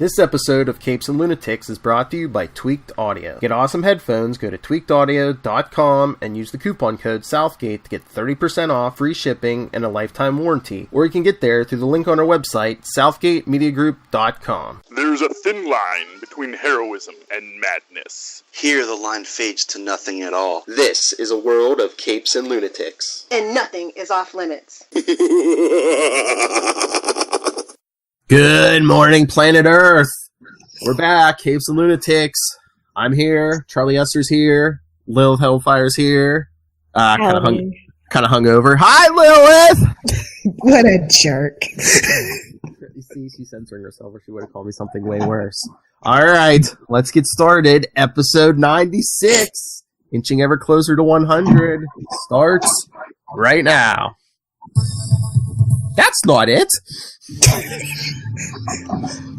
This episode of Capes and Lunatics is brought to you by Tweaked Audio. Get awesome headphones, go to tweakedaudio.com and use the coupon code Southgate to get 30% off, free shipping, and a lifetime warranty. Or you can get there through the link on our website, southgatemediagroup.com. There's a thin line between heroism and madness. Here the line fades to nothing at all. This is a world of Capes and Lunatics. And nothing is off limits. Good morning, planet Earth. We're back, Capes and Lunatics. I'm here. Charlie Esther's here. Lilith Hellfire's here. Kind of hungover. Hi, Lilith. What a jerk! You see, she's censoring herself, or she would have called me something way worse. All right, let's get started. Episode 96, inching ever closer to 100, starts right now. That's not it.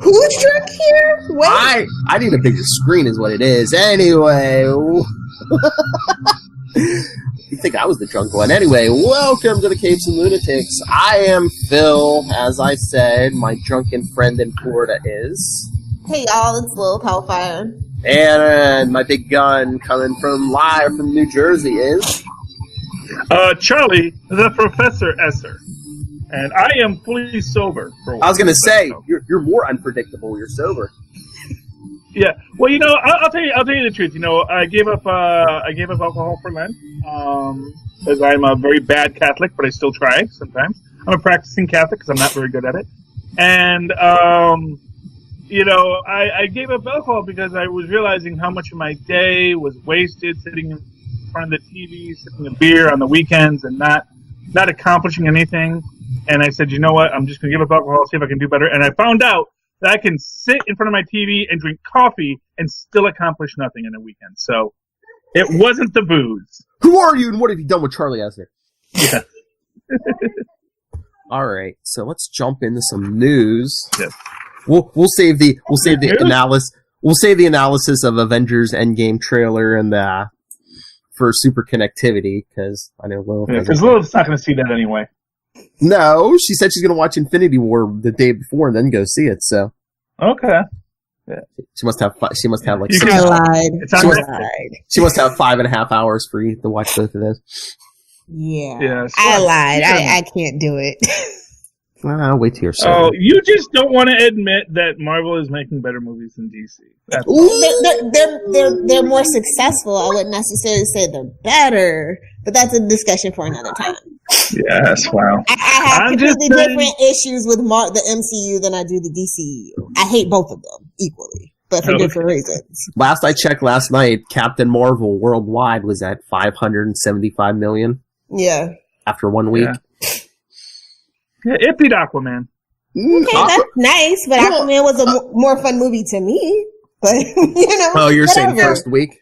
Who's drunk here? Wait. I need a bigger screen is what it is. Anyway. You think I was the drunk one. Anyway, welcome to the Capes and Lunatics. I am Phil. As I said, my drunken friend in Florida is... Hey y'all, it's Lil Hellfire. And my big gun coming live from New Jersey is... Charlie, the Professor Esser. And I am fully sober. For I was going to say, you're more unpredictable. You're sober. Yeah. Well, you know, I'll tell you the truth. You know, I gave up alcohol for Lent, because I'm a very bad Catholic, but I still try sometimes. I'm a practicing Catholic because I'm not very good at it. And, you know, I gave up alcohol because I was realizing how much of my day was wasted sitting in front of the TV, sipping a beer on the weekends and not accomplishing anything. And I said, you know what, I'm just going to give up alcohol, see if I can do better. And I found out that I can sit in front of my TV and drink coffee and still accomplish nothing in a weekend. So it wasn't the booze. Who are you and what have you done with Charlie Esser? Yeah. All right, so let's jump into some news. Yes. We'll save the analysis of Avengers Endgame trailer and for super connectivity because I know Lilith. Because Lilith's not going to see that anyway. No, she said she's going to watch Infinity War the day before and then go see it. So okay, yeah, she must have like. I lied. She must have 5.5 hours for you to watch both of those. Yeah, I lied. I can't do it. Well, I'll wait till you're sober. Oh, you just don't want to admit that Marvel is making better movies than DC. They're more successful. I wouldn't necessarily say they're better, but that's a discussion for another time. Yes, wow. I have completely different issues with the MCU than I do the DCU. I hate both of them equally, but for different reasons. Last I checked last night, Captain Marvel worldwide was at $575 million. Yeah. After 1 week. Yeah, it beat Aquaman. Okay, that's nice, but Aquaman was a more fun movie to me. But, you know. Oh, you're saying first week?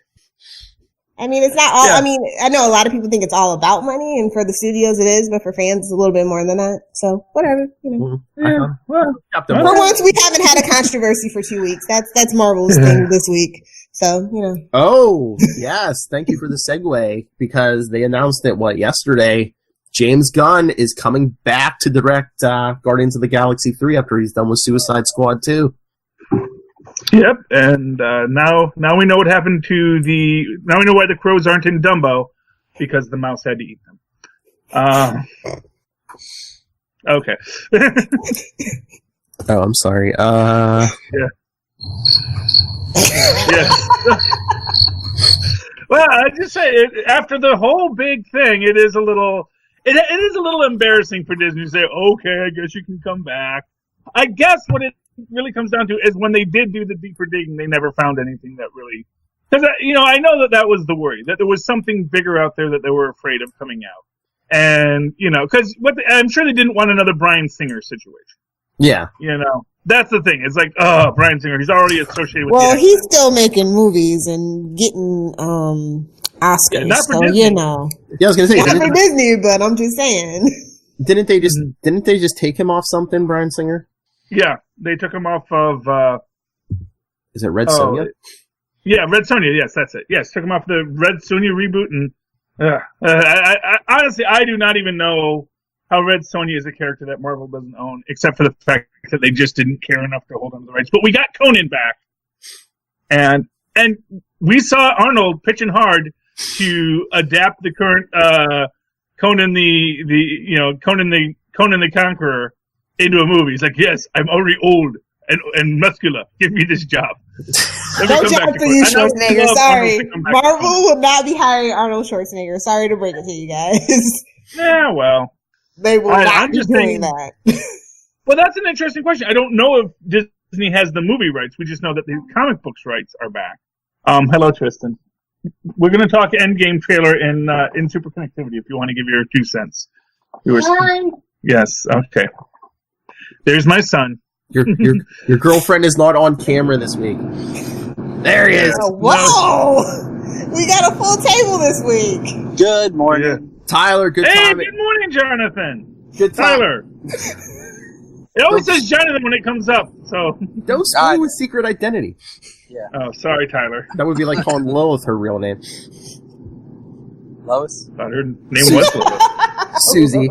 I mean, it's not all, I mean, I know a lot of people think it's all about money, and for the studios it is, but for fans it's a little bit more than that. So, whatever, you know. Yeah, well, for once we haven't had a controversy for 2 weeks. That's Marvel's thing this week. So, you know. Oh, yes. Thank you for the segue, because they announced it, yesterday? James Gunn is coming back to direct Guardians of the Galaxy 3 after he's done with Suicide Squad 2. Yep, and now we know what happened to now we know why the crows aren't in Dumbo, because the mouse had to eat them. Okay. Oh, I'm sorry. Yeah. Yes. Well, I just say, after the whole big thing, it is a little embarrassing for Disney to say, okay, I guess you can come back. I guess what it really comes down to is when they did do the deeper digging, they never found anything that really... Because, you know, I know that was the worry, that there was something bigger out there that they were afraid of coming out. And, you know, because I'm sure they didn't want another Bryan Singer situation. Yeah. You know, that's the thing. It's like, oh, Bryan Singer, he's already associated with... Well, he's still making movies and getting Oscars, yeah, not for so, Disney. you know. Yeah, I was going to say... Not for Disney, but I'm just saying. Didn't they just take him off something, Bryan Singer? Yeah, they took him off of... Is it Red Sonja? Yeah, Red Sonja, yes, that's it. Yes, took him off the Red Sonja reboot, and I honestly, I do not even know how Red Sonja is a character that Marvel doesn't own, except for the fact that they just didn't care enough to hold on to the rights. But we got Conan back, and we saw Arnold pitching hard to adapt the current Conan the Conqueror into a movie. He's like, yes, I'm already old and muscular. Give me this job. No job for you, Schwarzenegger. Sorry. Marvel will not be hiring Arnold Schwarzenegger. Sorry to break it to you guys. Yeah, well. They will not be doing that. Well, that's an interesting question. I don't know if Disney has the movie rights. We just know that the comic books rights are back. Hello, Tristan. We're going to talk Endgame trailer in Super Connectivity if you want to give your 2 cents. Yes, okay. There's my son. Your girlfriend is not on camera this week. There he is. Oh, whoa! We got a full table this week. Good morning. Yeah. Tyler, good time. Hey, good morning, Jonathan. Good time. Tyler. It always says Jonathan when it comes up, so. Don't screw with secret identity. Yeah. Oh, sorry, Tyler. That would be like calling Lilith her real name. Lois? Thought her name was Lilith. Susie.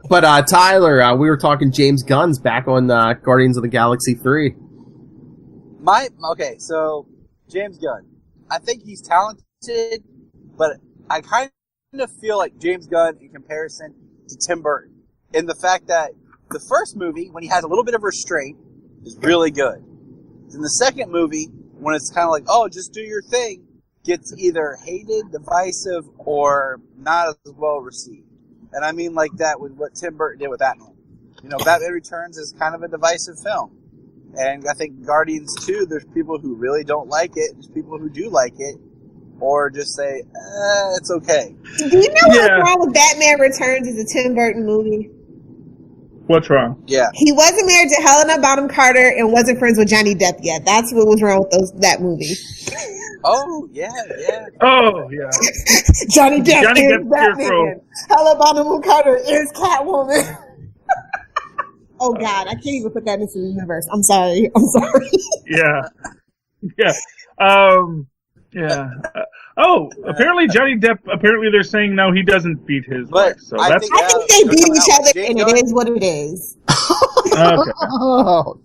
But Tyler, we were talking James Gunn's back on Guardians of the Galaxy 3. Okay, so James Gunn. I think he's talented, but I kind of feel like James Gunn in comparison to Tim Burton. In the fact that the first movie, when he has a little bit of restraint, is really good. In the second movie, when it's kind of like, oh, just do your thing, gets either hated, divisive, or not as well received. And I mean like that with what Tim Burton did with Batman. You know, Batman Returns is kind of a divisive film. And I think Guardians 2, there's people who really don't like it, there's people who do like it, or just say, it's okay. Do you know what's wrong with Batman Returns as a Tim Burton movie? What's wrong? Yeah. He wasn't married to Helena Bonham Carter and wasn't friends with Johnny Depp yet. That's what was wrong with that movie. Oh, yeah. Oh, yeah. Johnny Depp is Depp's Batman. Helena Bonham Carter is Catwoman. Oh, God. I can't even put that into the universe. I'm sorry. Yeah. Yeah. Apparently Johnny Depp, they're saying no, he doesn't beat his wife. So I think they beat each other, and it is what it is. Okay. Oh,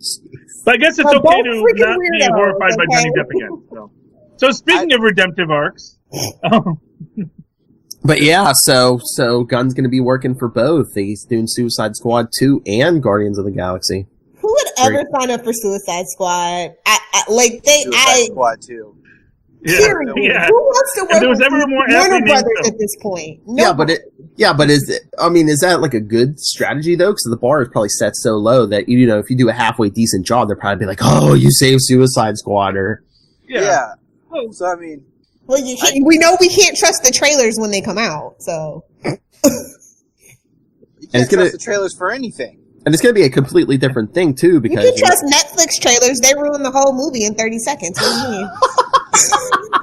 but I guess it's okay to not be horrified by Johnny Depp again. So speaking of redemptive arcs. But yeah, so Gunn's going to be working for both. He's doing Suicide Squad 2 and Guardians of the Galaxy. Who would ever sign up for Suicide Squad? Suicide Squad 2. Period. Yeah. Who wants to work with Warner Brothers at this point? Nobody. But is that like a good strategy though? Because the bar is probably set so low that if you do a halfway decent job, they'll probably be like, "Oh, you saved Suicide Squad." Yeah. So I mean, well, we know we can't trust the trailers when they come out. So you can't trust the trailers for anything. And it's going to be a completely different thing too, because you can trust Netflix trailers; they ruin the whole movie in 30 seconds. What do you mean?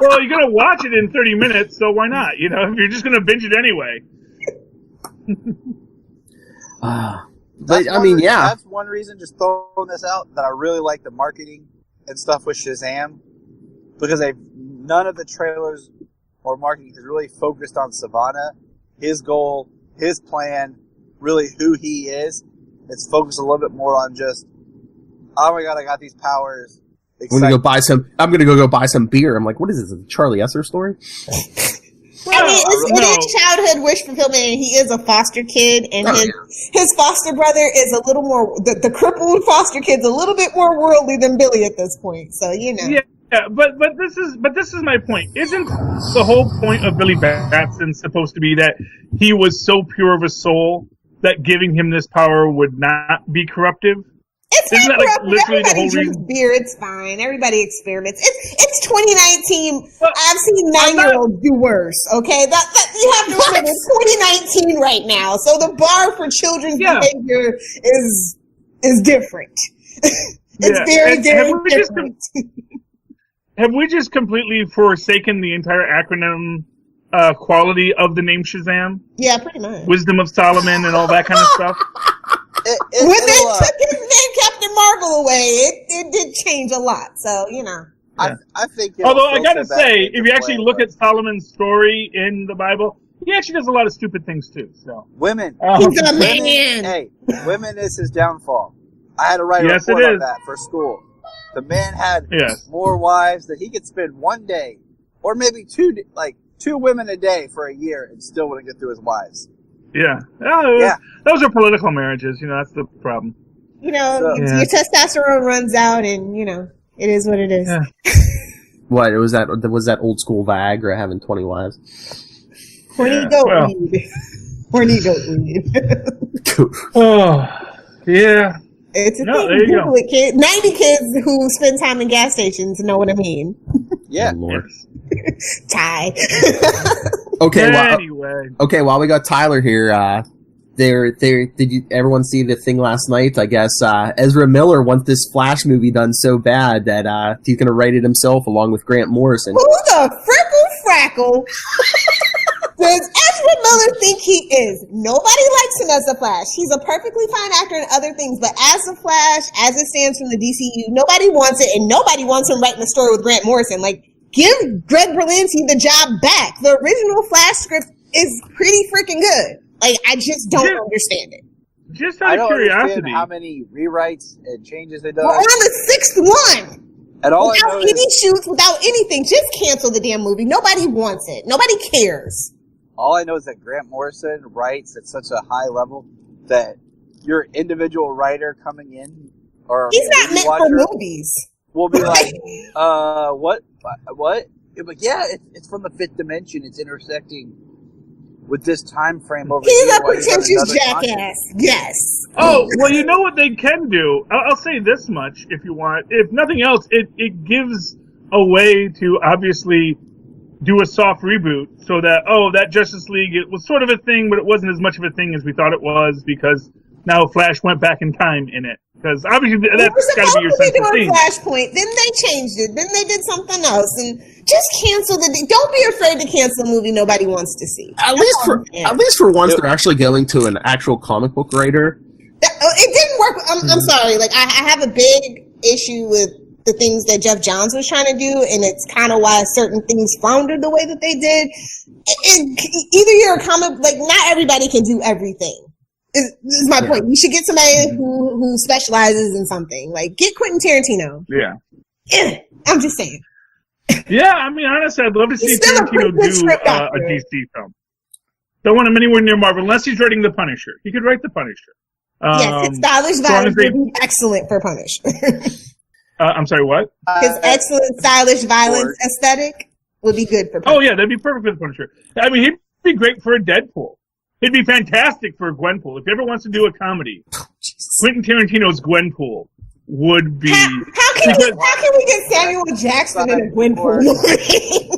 Well, you're going to watch it in 30 minutes, so why not? If you're just going to binge it anyway. That's one reason, just throwing this out, that I really like the marketing and stuff with Shazam, because none of the trailers or marketing is really focused on Savannah, his goal, his plan, really who he is. It's focused a little bit more on just, oh my god, I got these powers. I'm gonna go buy some beer. I'm like, what is this? A Charlie Esser story? It is childhood wish fulfillment, and he is a foster kid, and his foster brother is a little more, the crippled foster kid's a little bit more worldly than Billy at this point, so Yeah, but this is my point. Isn't the whole point of Billy Batson supposed to be that he was so pure of a soul that giving him this power would not be corruptive? Isn't that like literally the whole reason? Beer, it's fine. Everybody experiments. It's 2019. I've seen 9-year-olds do worse. Okay, that you have to remember. It's 2019 right now, so the bar for children's behavior is different. It's very different. Have we just completely forsaken the entire acronym quality of the name Shazam? Yeah, pretty much. Wisdom of Solomon and all that kind of stuff. When they took his name Captain Marvel away, it did change a lot. So, I think. Although I gotta say, if you actually look at Solomon's story in the Bible, he actually does a lot of stupid things too. So women, he's a man. Hey, women is his downfall. I had to write a report on that for school. The man had more wives that he could spend one day, or maybe two women a day for a year, and still wouldn't get through his wives. Yeah. Those are political marriages. That's the problem. Your testosterone runs out, and it is what it is. Yeah. What was that old school Viagra having 20 wives? Horny goat weed. Horny goat weed. Oh, yeah. It's a thing. There you go. 90 kids who spend time in gas stations know what I mean. Yeah. Oh, Lord. Ty. Okay, while we got Tyler here, did everyone see the thing last night? I guess Ezra Miller wants this Flash movie done so bad that he's going to write it himself along with Grant Morrison. Who the frackle does Ezra Miller think he is? Nobody likes him as the Flash. He's a perfectly fine actor in other things, but as the Flash, as it stands from the DCU, nobody wants it, and nobody wants him writing a story with Grant Morrison. Like, give Greg Berlanti the job back. The original Flash script is pretty freaking good. Like, I just don't understand it. Just out of curiosity, how many rewrites and changes they done? We're on the 6th one. And all without any shoots, without anything, just cancel the damn movie. Nobody wants it. Nobody cares. All I know is that Grant Morrison writes at such a high level that your individual writer coming in, or he's not meant for movies, will be like, what? You're like, yeah, it's from the 5th dimension. It's intersecting with this time frame over here. He's a pretentious jackass. Yes. Oh, well, you know what they can do? I'll say this much, if you want. If nothing else, it gives a way to obviously do a soft reboot so that, that Justice League, it was sort of a thing, but it wasn't as much of a thing as we thought it was because now Flash went back in time in it. Because obviously that's got to be your central theme. Flashpoint, then they changed it, then they did something else, and just cancel don't be afraid to cancel a movie nobody wants to see. At least for once, they're actually going to an actual comic book writer. It didn't work. I'm sorry. Like I have a big issue with the things that Jeff Johns was trying to do, and it's kind of why certain things floundered the way that they did. Either you're a comic, like not everybody can do everything. This is my point. You should get somebody who specializes in something. Like get Quentin Tarantino. Yeah. I'm just saying. Yeah, I mean, honestly, I'd love to see Tarantino do a DC film. Don't want him anywhere near Marvel unless he's writing The Punisher. He could write The Punisher. Yes, his stylish violence would be excellent for Punisher. I'm sorry, what? His excellent stylish violence aesthetic would be good for Punisher. Oh, yeah, that'd be perfect for The Punisher. I mean, he'd be great for a Deadpool. He'd be fantastic for a Gwenpool. If he ever wants to do a comedy, Quentin Tarantino's Gwenpool would be... How can we get Samuel Jackson in a Gwenpool movie?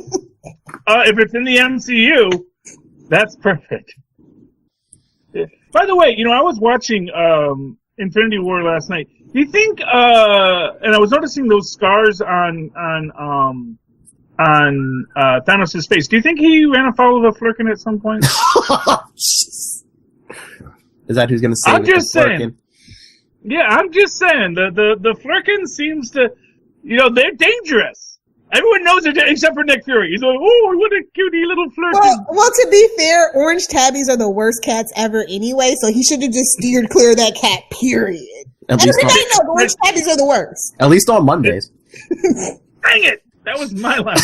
If it's in the MCU, that's perfect. By the way, I was watching Infinity War last night. Do you think, and I was noticing those scars on Thanos' face. Do you think he ran afoul of a Flerken at some point? Is that who's going to say? I'm just saying. Yeah, I'm just saying. The Flerken seems to, they're dangerous. Everyone knows it except for Nick Fury. He's like, oh, what a cutie little Flerken. Well, to be fair, orange tabbies are the worst cats ever anyway, so he should have just steered clear of that cat, period. Everybody knows orange tabbies are the worst. At least on Mondays. Dang it! That was my line.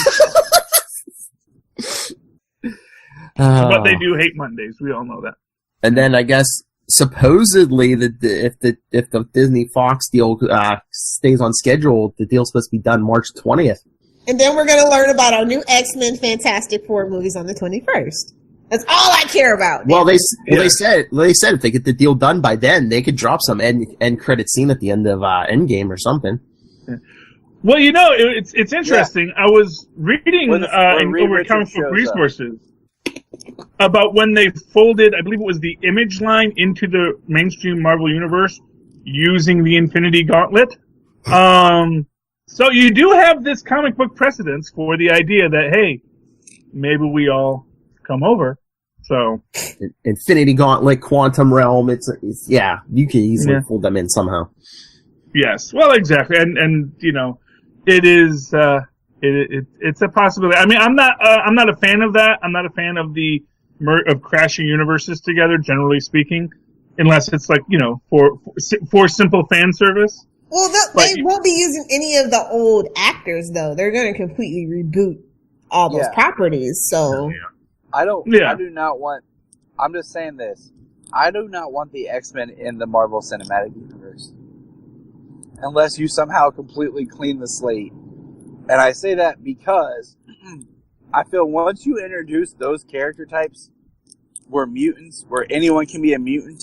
But they do hate Mondays. We all know that. And then I guess supposedly if the Disney Fox deal stays on schedule, the deal's supposed to be done March 20th. And then we're going to learn about our new X-Men Fantastic Four movies on the 21st. That's all I care about. Well, they said if they get the deal done by then, they could drop some end credit scene at the end of Endgame or something. Yeah. Well, it's interesting. Yeah. I was reading over at Comic Book Resources about when they folded, I believe it was the Image line into the mainstream Marvel Universe using the Infinity Gauntlet. So you do have this comic book precedence for the idea that, hey, maybe we all come over. So Infinity Gauntlet, Quantum Realm, it's you can easily fold them in somehow. Yes, well, exactly, and it is it's a possibility. I mean, I'm not a fan of that. I'm not a fan of the of crashing universes together, generally speaking, unless it's like, for simple fan service. Well, they won't be using any of the old actors, though. They're going to completely reboot all those properties. So I do not want. I'm just saying this. I do not want the X-Men in the Marvel Cinematic Universe unless you somehow completely clean the slate. And I say that because I feel once you introduce those character types where mutants, where anyone can be a mutant,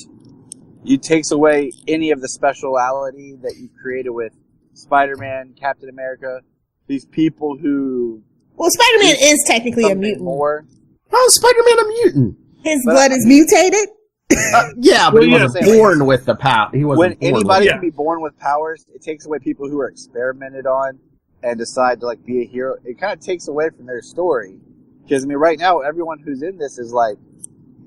it takes away any of the speciality that you've created with Spider-Man, Captain America, these people who... Well, Spider-Man is technically a mutant. More. How is Spider-Man a mutant? His blood is mutated? Yeah, but he wasn't born with the power. When anybody can be born with powers, it takes away people who are experimented on and decide to be a hero. It kind of takes away from their story. Because, right now, everyone who's in this is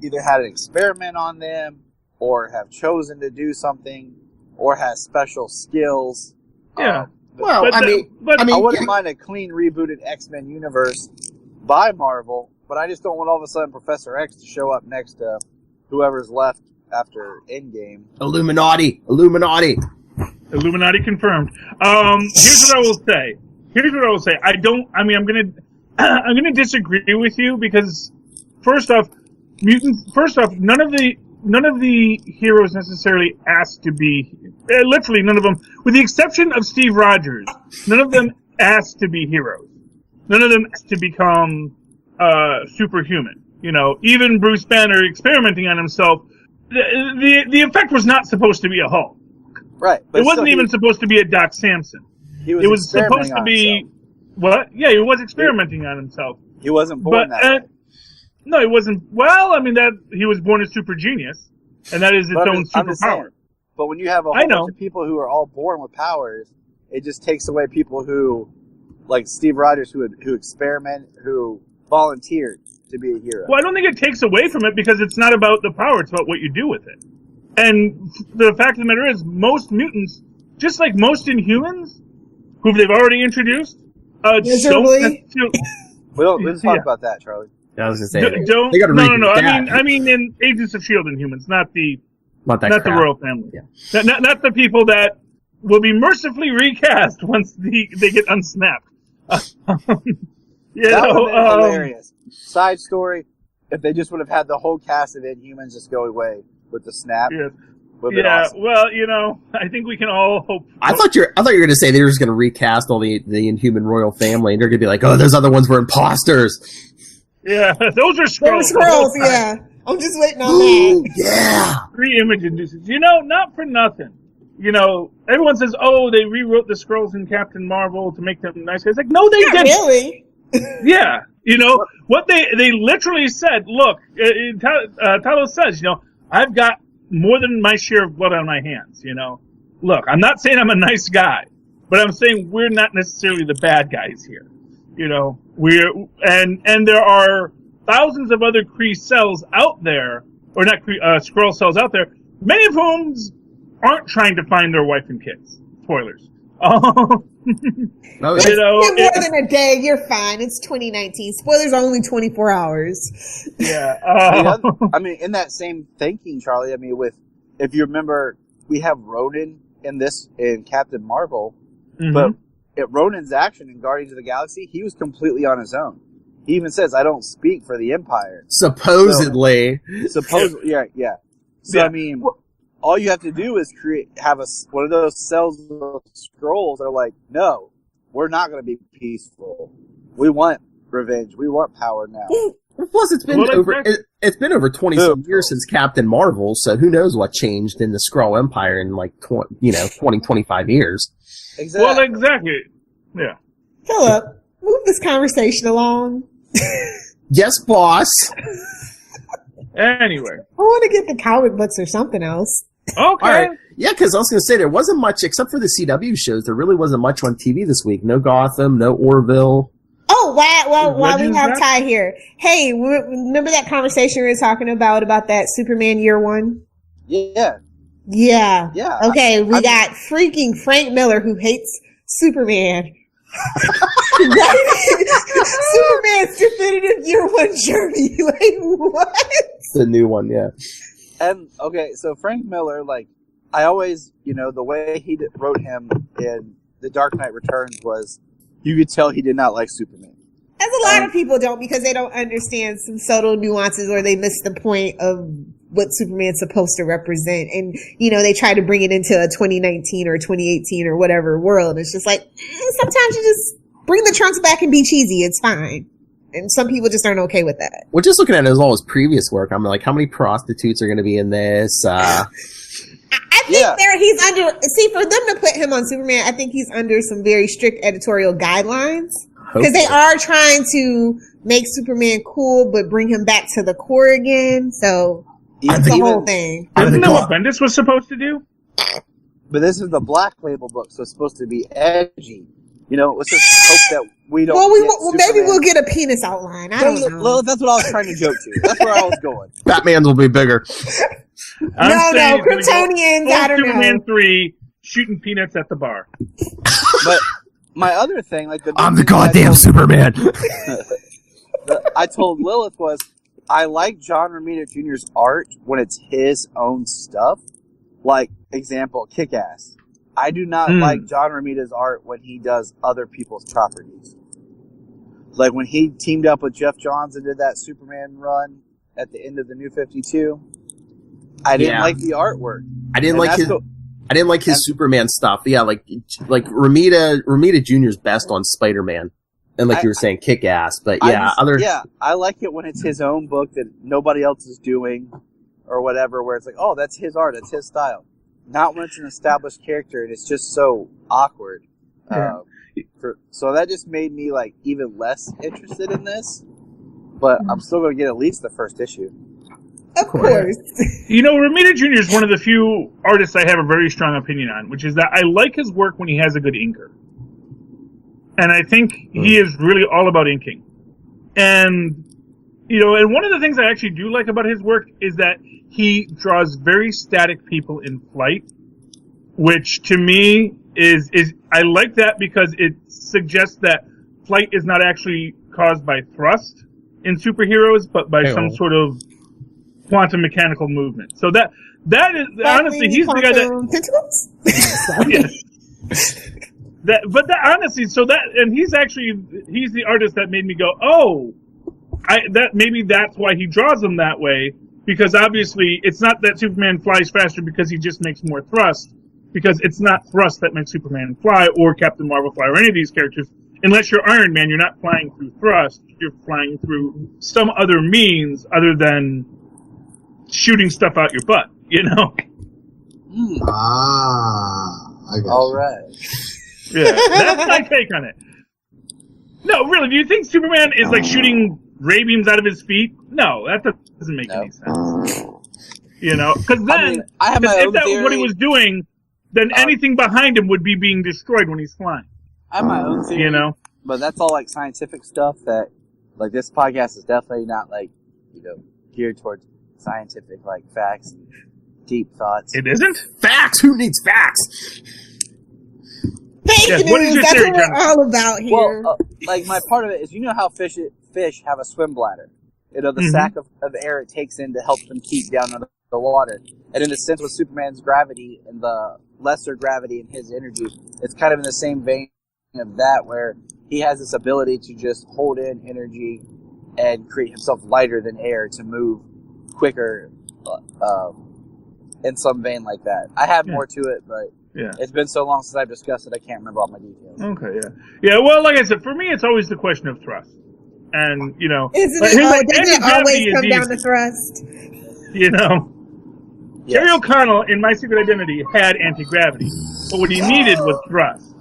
either had an experiment on them, or have chosen to do something, or has special skills. Yeah. I wouldn't mind a clean rebooted X-Men universe by Marvel, but I just don't want all of a sudden Professor X to show up next to whoever's left after Endgame. Illuminati confirmed. Here's what I will say. I'm gonna disagree with you because first off, none of the heroes necessarily asked to be, literally none of them, with the exception of Steve Rogers, none of them asked to be heroes. None of them asked to become superhuman. Even Bruce Banner experimenting on himself, the effect was not supposed to be a Hulk. Right. But it wasn't even supposed to be a Doc Samson. It was supposed to be... What? Yeah, he was experimenting on himself. He wasn't born that way. No, he wasn't. Well, he was born a super genius, and that is its own superpower. But when you have a whole bunch of people who are all born with powers, it just takes away people who, like Steve Rogers, who volunteered to be a hero. Well, I don't think it takes away from it because it's not about the power; it's about what you do with it. And the fact of the matter is, most mutants, just like most Inhumans, who they've already introduced, miserably. We didn't talk about that, Charlie. I was going to say, no. I mean, in Agents of S.H.I.E.L.D. Inhumans, not the royal family. Yeah. Not the people that will be mercifully recast once they get unsnapped. That would have been hilarious. Side story, if they just would have had the whole cast of Inhumans just go away with the snap. Yeah. Awesome. Well, I think we can all hope. I thought you were going to say they were just going to recast all the Inhuman royal family, and they're going to be like, oh, those other ones were imposters. Yeah, those are Skrulls. Yeah. I'm just waiting on that. Yeah. 3 image induces. Not for nothing. Everyone says, oh, they rewrote the Skrulls in Captain Marvel to make them nice guys. Like, no, they didn't. Really? Yeah. What they literally said, look, Talos says, I've got more than my share of blood on my hands, Look, I'm not saying I'm a nice guy, but I'm saying we're not necessarily the bad guys here. And there are thousands of other Kree cells out there, or not Kree, Skrull cells out there, many of whom aren't trying to find their wife and kids. Spoilers. More than a day, you're fine. It's 2019. Spoilers are only 24 hours. Yeah. In that same thinking, Charlie, if you remember, we have Ronan in Captain Marvel, but Ronan's action in Guardians of the Galaxy, he was completely on his own. He even says, I don't speak for the Empire. Supposedly. Yeah. So, all you have to do is have one of those cells of Skrulls that are like, no, we're not going to be peaceful. We want revenge. We want power now. Plus, it's been over 20 some years since Captain Marvel, so who knows what changed in the Skrull Empire in 20, 25 years. Exactly. Well, exactly. Yeah. Philip, move this conversation along. Yes, boss. Anyway. I want to get the comic books or something else. Okay. All right. Yeah, because I was going to say, there wasn't much, except for the CW shows, there really wasn't much on TV this week. No Gotham, no Orville. Oh, while we have Ty here. Hey, remember that conversation we were talking about that Superman Year One? Yeah. Yeah. Okay, we got freaking Frank Miller who hates Superman Superman's definitive year one journey. Like, what? The new one, yeah. And, okay, so Frank Miller, like, I always, the way he wrote him in The Dark Knight Returns was, you could tell he did not like Superman. As a lot of people don't, because they don't understand some subtle nuances or they miss the point of what Superman's supposed to represent. And, they try to bring it into a 2019 or 2018 or whatever world. It's just like, sometimes you just bring the trunks back and be cheesy. It's fine. And some people just aren't okay with that. Well, just looking at it as all his previous work, I'm like, how many prostitutes are going to be in this? I think he's under, for them to put him on Superman, I think he's under some very strict editorial guidelines. Because they are trying to make Superman cool, but bring him back to the core again. So that's the whole thing. Isn't that what Bendis was supposed to do? But this is the Black Label book, so it's supposed to be edgy. Let's just hope that we don't. Well, maybe we'll get a penis outline. I don't know. Well, that's what I was trying to joke to. That's where I was going. Batman's will be bigger. No, Kryptonians. I don't know. Superman 3 shooting peanuts at the bar. But. My other thing, I'm the goddamn Superman. I told Lilith was, I like John Romita Jr.'s art when it's his own stuff. Like, example, Kick-Ass. I do not like John Romita's art when he does other people's properties. Like when he teamed up with Jeff Johns and did that Superman run at the end of the New 52. I didn't like the artwork. I didn't like his Superman stuff. Yeah, like Romita Jr.'s best on Spider-Man. And like you were saying, Kick-Ass. But yeah, I like it when it's his own book that nobody else is doing or whatever, where it's like, oh, that's his art, it's his style. Not when it's an established character and it's just so awkward. Yeah. So that just made me like even less interested in this. But I'm still going to get at least the first issue. Of course. Romita Jr. is one of the few artists I have a very strong opinion on, which is that I like his work when he has a good inker. And I think he is really all about inking. And, and one of the things I actually do like about his work is that he draws very static people in flight, which to me is I like that because it suggests that flight is not actually caused by thrust in superheroes, but by some sort of quantum mechanical movement. So that is honestly, he's the guy that. Honestly, he's the artist that made me go, oh, maybe that's why he draws them that way, because obviously it's not that Superman flies faster because he just makes more thrust, because it's not thrust that makes Superman fly or Captain Marvel fly or any of these characters. Unless you're Iron Man, you're not flying through thrust. You're flying through some other means other than shooting stuff out your butt, I got all right. Yeah, that's my take on it. No, really, do you think Superman is like shooting ray beams out of his feet? No, that doesn't make any sense. Because then, if that was what he was doing, then anything behind him would be being destroyed when he's flying. I have my own theory, but that's all like scientific stuff that, like, this podcast is definitely not like, geared towards scientific like facts and deep thoughts. It isn't? Facts? Who needs facts? Fake news. What is your That's theory, what we're all about here. Well, like my part of it is, how fish have a swim bladder. The sack of air it takes in to help them keep down under the water. And in a sense, with Superman's gravity and the lesser gravity in his energy, it's kind of in the same vein of that, where he has this ability to just hold in energy and create himself lighter than air to move quicker in some vein like that. I have more to it, but it's been so long since I've discussed it, I can't remember all my details. Okay, yeah. Well, like I said, for me, it's always the question of thrust. And, doesn't it always come down to thrust? Jerry O'Connell, in My Secret Identity, had anti-gravity. But what he needed was thrust.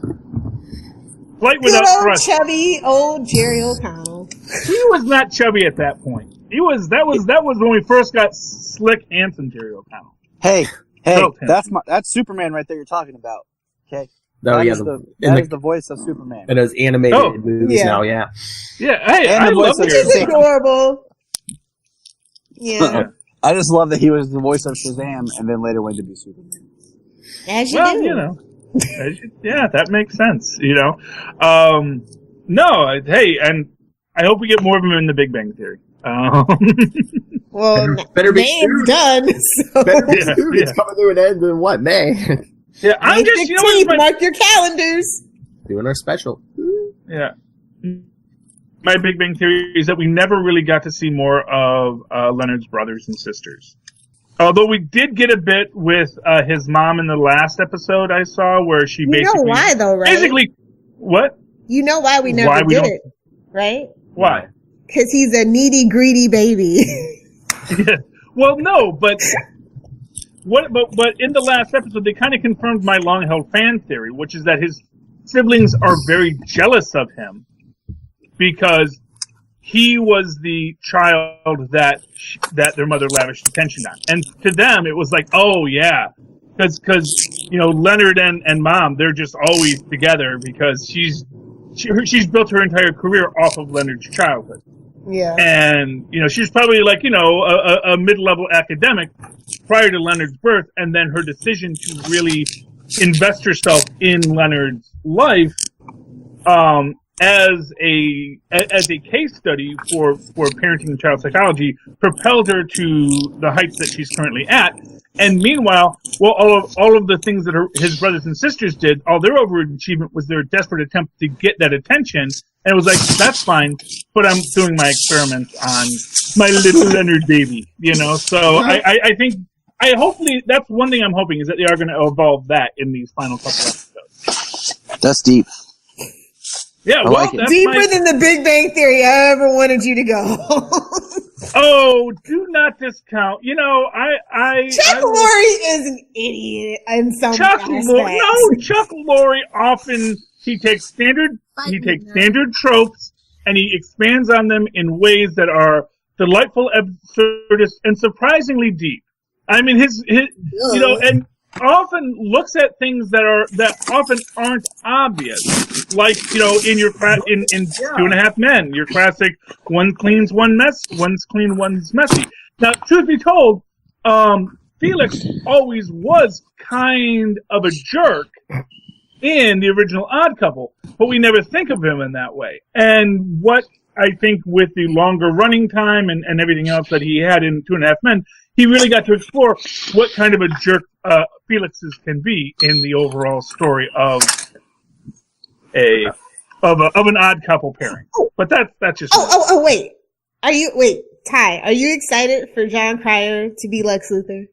Flight without thrust. Chubby old Jerry O'Connell. He was not chubby at that point. That was when we first got slick, handsome Jerry O'Connell. Hey, that's Superman right there you're talking about. Okay. That is the voice of Superman. In those animated movies now, yeah. Yeah, hey, I love it. Which is adorable. Yeah. I just love that he was the voice of Shazam and then later went to be Superman. As you do. Yeah, that makes sense. No, hey, and I hope we get more of them in the Big Bang Theory. Well, better be May's done. So. Better be soon. It's coming to an end in what, May? Yeah, I'm May just 15th, mark your calendars. Doing our special. Yeah. My Big Bang Theory is that we never really got to see more of Leonard's brothers and sisters. Although we did get a bit with his mom in the last episode I saw, where she basically... You know why, though, right? Basically, what? You know why we never get it, right? Why? Because he's a needy, greedy baby. Yeah. Well, no, but in the last episode, they kind of confirmed my long-held fan theory, which is that his siblings are very jealous of him because he was the child that their mother lavished attention on, and to them it was like, oh yeah, because Leonard and Mom, they're just always together because she's built her entire career off of Leonard's childhood. Yeah. And, she's probably like, a mid-level academic prior to Leonard's birth, and then her decision to really invest herself in Leonard's life, as a case study for parenting and child psychology propelled her to the heights that she's currently at. And meanwhile, all of the things that his brothers and sisters did, all their overachievement was their desperate attempt to get that attention. And it was like, that's fine, but I'm doing my experiments on my little Leonard baby, So I think, hopefully, that's one thing I'm hoping is that they are going to evolve that in these final couple episodes. That's deep. Yeah, well, like that's deeper than the Big Bang Theory I ever wanted you to go. Oh, do not discount. Chuck Lorre is an idiot in some aspects. Chuck Lorre often he takes standard tropes and he expands on them in ways that are delightful, absurdist, and surprisingly deep. I mean, his and often looks at things that often aren't obvious. Like, in your in 2.5 Men, your classic one cleans, one's clean, one's messy. Now, truth be told, Felix always was kind of a jerk in the original Odd Couple, but we never think of him in that way. And what I think with the longer running time and everything else that he had in 2.5 Men, he really got to explore what kind of a jerk Felix's can be in the overall story of an Odd Couple pairing. But that's just wait. Ty, are you excited for Jon Cryer to be Lex Luthor?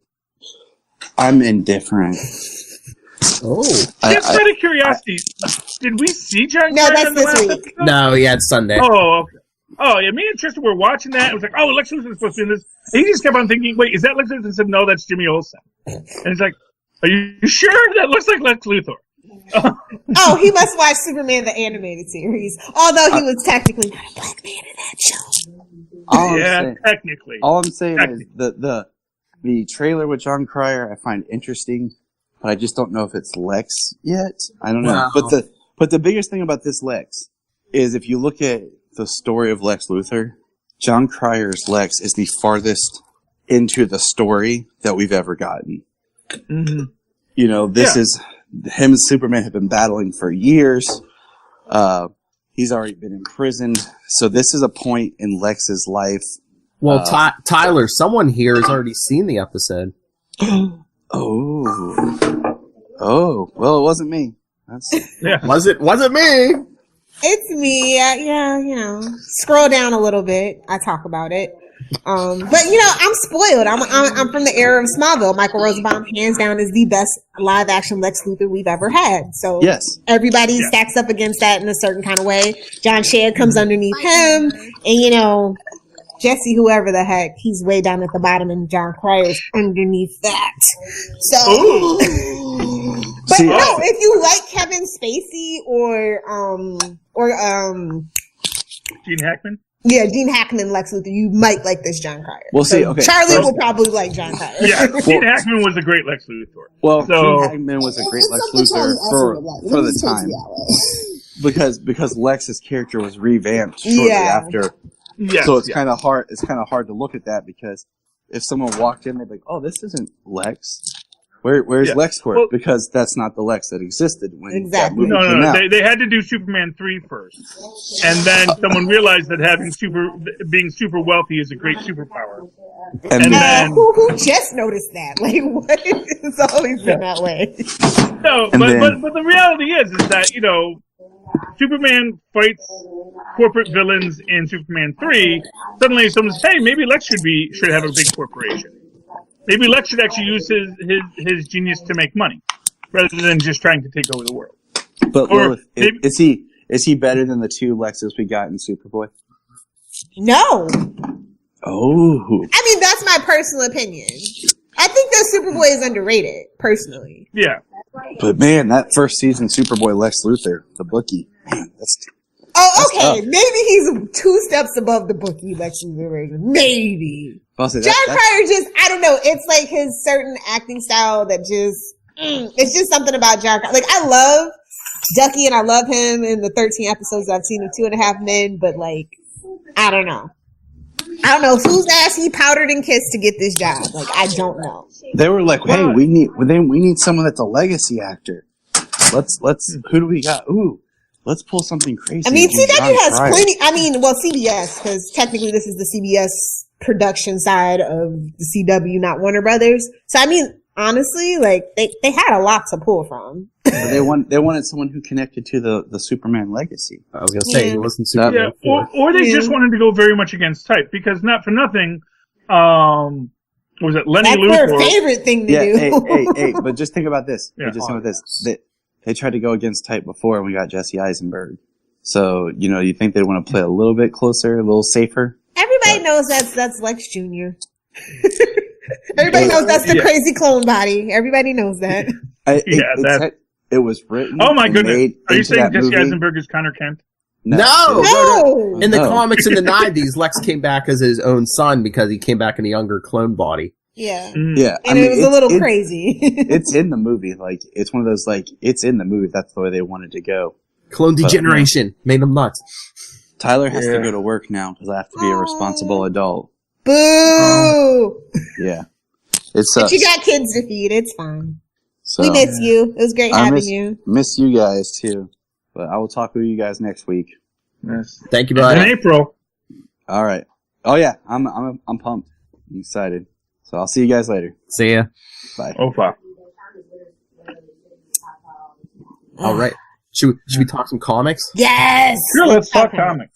I'm indifferent. Oh. Just out of curiosity, did we see Jon Cryer? No, that's this week. Episode? No, yeah, it's Sunday. Oh, okay. Oh, yeah, me and Tristan were watching that. It was like, oh, Lex Luthor's supposed to be in this. And he just kept on thinking, wait, is that Lex Luthor? And said, no, that's Jimmy Olsen. And he's like, are you sure? That looks like Lex Luthor. Oh, he must watch Superman the animated series. Although he was technically not a black man in that show. Technically. All I'm saying is the trailer with Jon Cryer I find interesting, but I just don't know if it's Lex yet. I don't know. Wow. But the biggest thing about this Lex is if you look at the story of Lex Luthor, Jon Cryer's Lex is the farthest into the story that we've ever gotten. Mm-hmm. This is him and Superman have been battling for years. He's already been imprisoned. So this is a point in Lex's life. Well, Tyler, someone here has already seen the episode. Oh, well, it wasn't me. Was it me? It's me. Scroll down a little bit. I talk about it. But I'm spoiled. I'm from the era of Smallville. Michael Rosenbaum, hands down, is the best live action Lex Luthor we've ever had. So yes, everybody stacks up against that in a certain kind of way. John Shea comes underneath him, and Jesse, whoever the heck, he's way down at the bottom, and Jon Cryer's underneath that. So, but if you like Kevin Spacey or Gene Hackman. Yeah, Gene Hackman, Lex Luthor. You might like this Jon Cryer. Well, okay. Charlie will probably like Jon Cryer. Yeah, Gene Hackman was a great Lex Luthor. Well, Gene Hackman was a great Lex Luthor for the time. Because Lex's character was revamped shortly after. Yes, so it's kind of hard. It's kind of hard to look at that because if someone walked in, they'd be like, "Oh, this isn't Lex." Where's LexCorp? Well, because that's not the Lex that existed when that movie No, came out. They had to do Superman 3 first, and then someone realized that being super wealthy is a great superpower. And then who just noticed that? Like, what? It's always been that way. No, but the reality is that Superman fights corporate villains in Superman 3. Suddenly, someone says, "Hey, maybe Lex should have a big corporation. Maybe Lex should actually use his genius to make money, rather than just trying to take over the world." But is he better than the 2 Lexes we got in Superboy? No. Oh. I mean, that's my personal opinion. I think that Superboy is underrated, personally. Yeah. But man, that first season Superboy Lex Luthor, the bookie, man, that's okay. tough. Maybe he's 2 steps above the bookie Lex Luthor. Maybe. Jon Cryer I don't know. It's like his certain acting style that it's just something about Jon Cryer. Like, I love Ducky and I love him in the 13 episodes I've seen of 2.5 Men, but like, I don't know. I don't know whose ass he powdered and kissed to get this job. Like, I don't know. They were like, "Hey, we need someone that's a legacy actor. Let's who do we got? Ooh, let's pull something crazy." I mean, CW has plenty. I mean, well, CBS, because technically this is the CBS production side of the CW, not Warner Brothers. So I mean, honestly, like they had a lot to pull from. But they wanted someone who connected to the Superman legacy. I was gonna say, it wasn't Superman. Yeah, or they just wanted to go very much against type, because not for nothing, was it Lenny Luthor? That's their favorite thing to do. Hey, but just think about this. They tried to go against type before, and we got Jesse Eisenberg. So, you think they'd want to play a little bit closer, a little safer? Everybody knows that's Lex Jr. Everybody knows that's the crazy clone body. Everybody knows that. It was written. Oh my goodness! Are you saying Jesse Eisenberg is Connor Kent? No. In the comics in the 90s, Lex came back as his own son because he came back in a younger clone body. Yeah. Yeah. And it was a little crazy. It's in the movie. Like, it's one of those, like, it's in the movie. That's the way they wanted to go. Clone degeneration made them nuts. Tyler has to go to work now because I have to be a responsible adult. Boo! Yeah. It sucks. But you got kids to feed. It's fine. So, we miss you. It was great having you. Miss you guys, too. But I will talk with you guys next week. Yes. Thank you, buddy. In April. All right. Oh, yeah. I'm pumped. I'm excited. So I'll see you guys later. See ya. Bye. Opa. All right. Should we talk some comics? Yes. Sure, let's talk comics.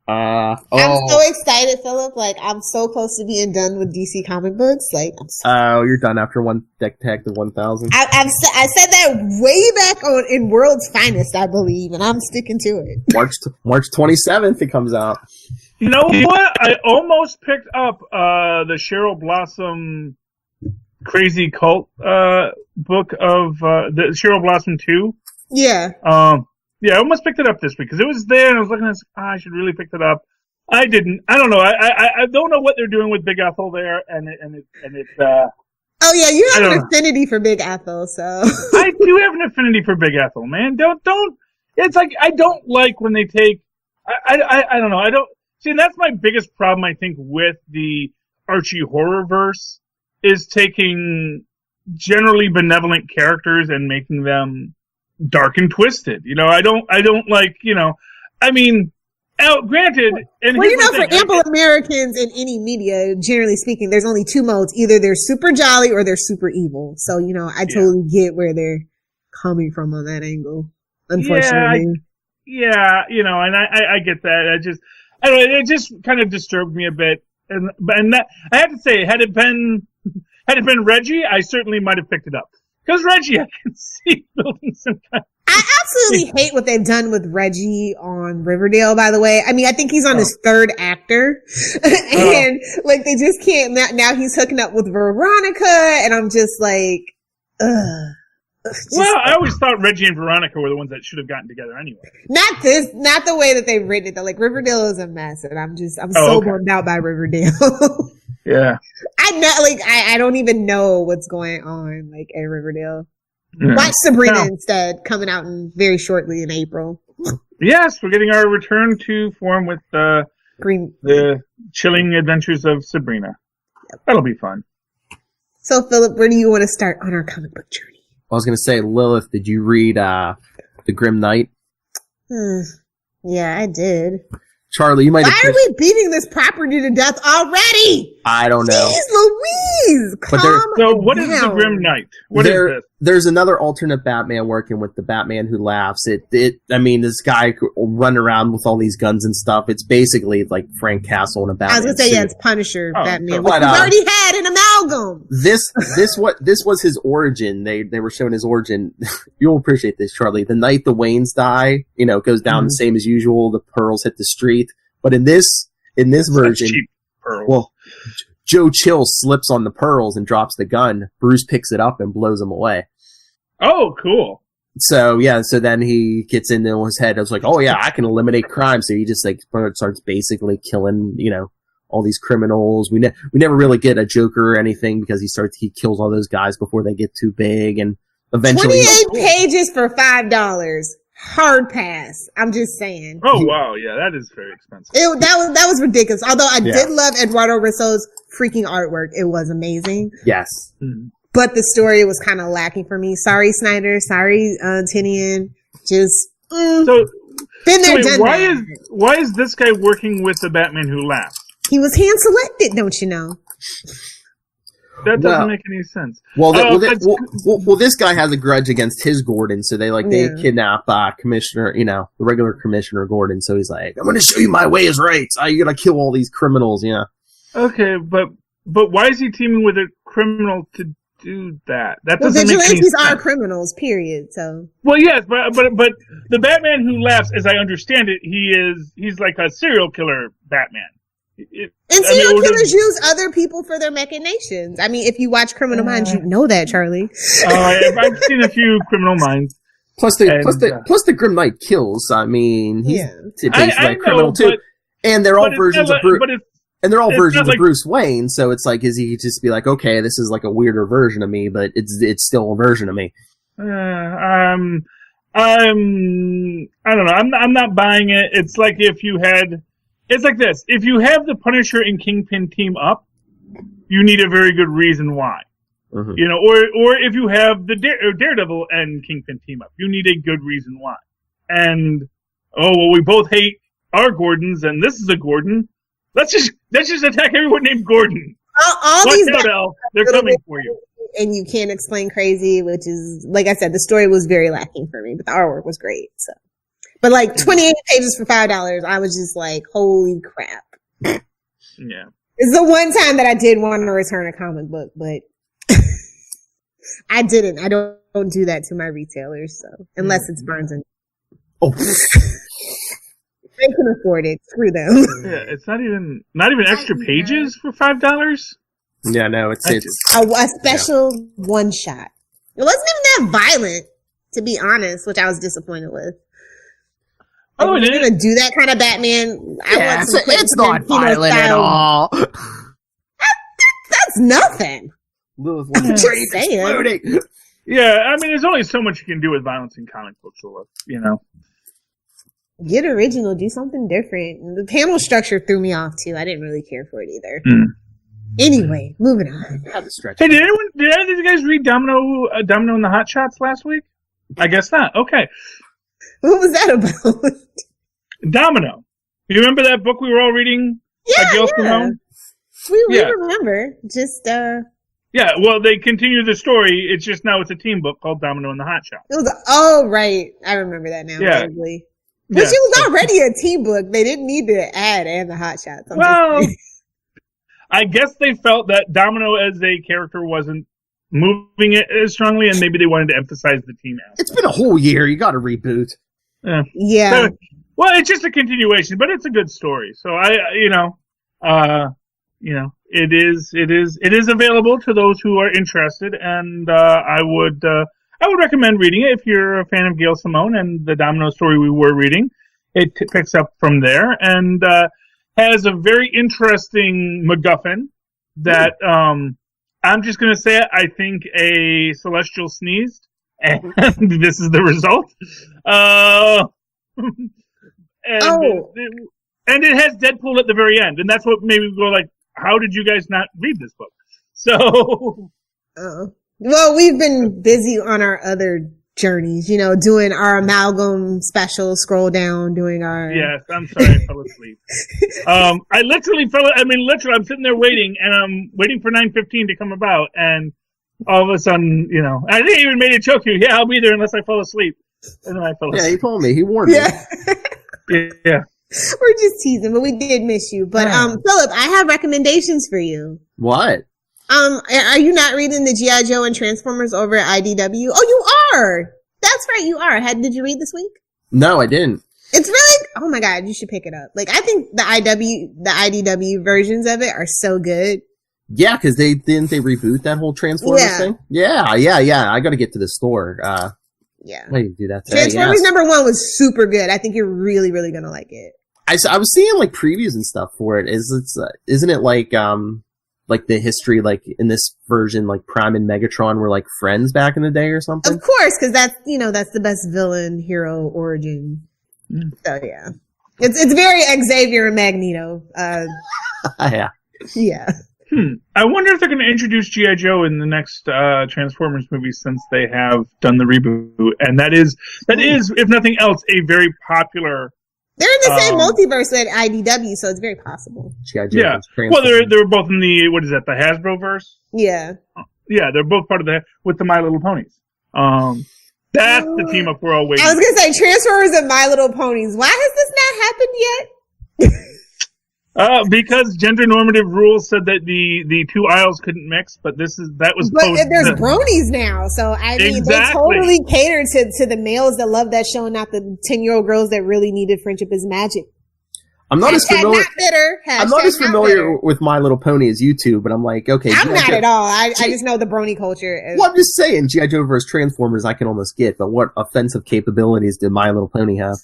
I'm so excited, Philip. Like, I'm so close to being done with DC comic books. Like, you're done after one Detective 1000. I said that way back in World's Finest, I believe, and I'm sticking to it. March 27th, it comes out. You know what? I almost picked up the Cheryl Blossom Crazy Cult book of the Cheryl Blossom 2. Yeah. Yeah, I almost picked it up this week because it was there, and I was looking at it, I should really pick it up. I didn't. I don't know. I don't know what they're doing with Big Ethel there, and it's. Oh yeah, you have an affinity for Big Ethel, so. I do have an affinity for Big Ethel, man. Don't. It's like I don't like when they take. I don't know. I don't see. And that's my biggest problem. I think with the Archie horrorverse is taking generally benevolent characters and making them dark and twisted. I don't like, I mean, granted, and well, for ample Americans in any media, generally speaking, there's only 2 modes. Either they're super jolly or they're super evil. So, I totally get where they're coming from on that angle, unfortunately. Yeah, and I get that. I don't know, it just kind of disturbed me a bit. And that, I have to say, had it been Reggie, I certainly might have picked it up. Because Reggie, I can see building some kind of... I absolutely hate what they've done with Reggie on Riverdale, by the way. I mean, I think he's on his 3rd actor. And, like, they just can't... Now he's hooking up with Veronica, and I'm just like, ugh. Well, I always thought Reggie and Veronica were the ones that should have gotten together anyway. Not the way that they've written it, though. Like, Riverdale is a mess, and I'm so bummed out by Riverdale. Yeah. I don't even know what's going on, like, at Riverdale. Yeah. Watch Sabrina instead, coming out very shortly in April. Yes, we're getting our return to form with the chilling adventures of Sabrina. Yep. That'll be fun. So, Philip, where do you want to start on our comic book journey? I was going to say, Lilith, did you read The Grim Knight? Yeah, I did. Charlie, you might have... Why are we beating this property to death already? I don't know. Jeez Louise! So what is The Grim Knight? What is this? There's another alternate Batman working with the Batman Who Laughs. I mean, this guy run around with all these guns and stuff. It's basically like Frank Castle in a Batman I was going to say, suit. yeah, it's Punisher Batman. But, We've already had an amalgam. This was his origin. They were showing his origin. You'll appreciate this, Charlie. The night the Waynes die, goes down the same as usual. The pearls hit the street. But in this version, cheap pearls. Well, Joe Chill slips on the pearls and drops the gun. Bruce picks it up and blows him away. Oh, cool. So then he gets into his head. I was like, oh yeah, I can eliminate crime. So he just starts basically killing, all these criminals. We never really get a Joker or anything because he kills all those guys before they get too big, and eventually 28 pages for $5. Hard pass. I'm just saying. Oh wow, yeah, that is very expensive. That was ridiculous. Although I did love Eduardo Risso's freaking artwork. It was amazing. Yes. Mm-hmm. But the story was kind of lacking for me. Sorry, Snyder. Sorry, Tinian. Just been there, done that. Why is this guy working with the Batman Who Laughs? He was hand selected, don't you know? That doesn't make any sense. Well, this guy has a grudge against his Gordon, so they kidnap Commissioner, the regular Commissioner Gordon. So he's like, I'm going to show you my way is right. You got to kill all these criminals, Okay, but why is he teaming with a criminal to do that? That doesn't make any sense. Vigilantes are criminals, period. So. Well, yes, but the Batman Who Laughs, as I understand it, he's like a serial killer Batman. Serial killers use other people for their machinations. I mean, if you watch Criminal Minds, you know that, Charlie. I've seen a few Criminal Minds. Plus the Grim Knight kills. I mean, he's basically a criminal too. And they're all versions of Bruce. And they're all versions of Bruce Wayne. So it's like, is he just be like, okay, this is like a weirder version of me, but it's still a version of me. I don't know. I'm not buying it. It's like it's like this. If you have the Punisher and Kingpin team up, you need a very good reason why. Mm-hmm. Or if you have the Daredevil and Kingpin team up, you need a good reason why. And we both hate our Gordons, and this is a Gordon. Let's just attack everyone named Gordon. All these guys, they're coming for you. And you can't explain crazy, which is, like I said, the story was very lacking for me, but the artwork was great. So. But 28 pages for $5, I was just like, holy crap. Yeah. It's the one time that I did want to return a comic book, but I didn't. I don't do that to my retailers, so unless it's Barnes and they can afford it. Screw them. Yeah, it's not even extra pages for $5. Yeah, no, it's a special one shot. It wasn't even that violent, to be honest, which I was disappointed with. Oh, you're gonna do that kind of Batman? It's not violent at all. That's nothing. I'm just saying. Yeah, I mean, there's only so much you can do with violence in comic books, Get original, do something different. The panel structure threw me off too. I didn't really care for it either. Anyway, moving on. Hey, did any of you guys read Domino and the Hotshots last week? I guess not. Okay. What was that about? Domino. You remember that book we were all reading? Yeah. We remember. Just, Yeah, well, they continue the story. It's just now it's a team book called Domino and the Hotshots. Right. I remember that now. Yeah. Vaguely. But she was already a team book. They didn't need to add and the Hotshots. Well, I guess they felt that Domino as a character wasn't moving it as strongly, and maybe they wanted to emphasize the team aspect. It's been a whole year. You got to reboot. Yeah. Well, it's just a continuation, but it's a good story. So it is available to those who are interested, and I would recommend reading it if you're a fan of Gail Simone and the Domino story we were reading. It picks up from there and has a very interesting MacGuffin that I'm just going to say it. I think a Celestial sneezed, and this is the result. And it has Deadpool at the very end, and that's what made me go like, how did you guys not read this book? So Oh. Well, we've been busy on our other journies, doing our amalgam special, scroll down, doing our... Yes, I'm sorry, I fell asleep. I literally I'm sitting there waiting, and I'm waiting for 9:15 to come about, and all of a sudden, I didn't even make a joke to you. Yeah, I'll be there unless I fall asleep. And then I fell asleep. Yeah, he told me. He warned me. Yeah. We're just teasing, but we did miss you. But, Philip, I have recommendations for you. What? Are you not reading the G.I. Joe and Transformers over at IDW? Oh, you are! That's right, you are. Did you read this week? No, I didn't. It's really, oh my god, you should pick it up. Like, I think the IDW versions of it are so good. Yeah, because they reboot that whole Transformers thing? Yeah. I gotta get to the store. Yeah. I need to do that today. Transformers number 1 was super good. I think you're really, really gonna like it. I was seeing, like, previews and stuff for it. Isn't it like the history, like in this version, like Prime and Megatron were like friends back in the day or something? Of course, because that's the best villain hero origin. So yeah, it's very Xavier and Magneto. Yeah. Yeah. I wonder if they're going to introduce G.I. Joe in the next Transformers movie, since they have done the reboot, and that is, if nothing else, a very popular. They're in the same multiverse with IDW, so it's very possible. Yeah. Well, they're both in the, what is that, the Hasbro verse? Yeah. Yeah, they're both part of with the My Little Ponies. That's the team up we're all waiting. I was going to say Transformers and My Little Ponies. Why has this not happened yet? Because gender normative rules said that the two aisles couldn't mix, but there's there's bronies now, so I mean exactly. They totally cater to the males that love that show, not the 10-year-old girls that really needed Friendship is Magic. I'm not as familiar. Not bitter. I'm not as familiar with My Little Pony as you two, but I'm like, okay. I'm not at all. I just know the brony culture. Well, I'm just saying, G.I. Joe vs. Transformers, I can almost get, but what offensive capabilities did My Little Pony have?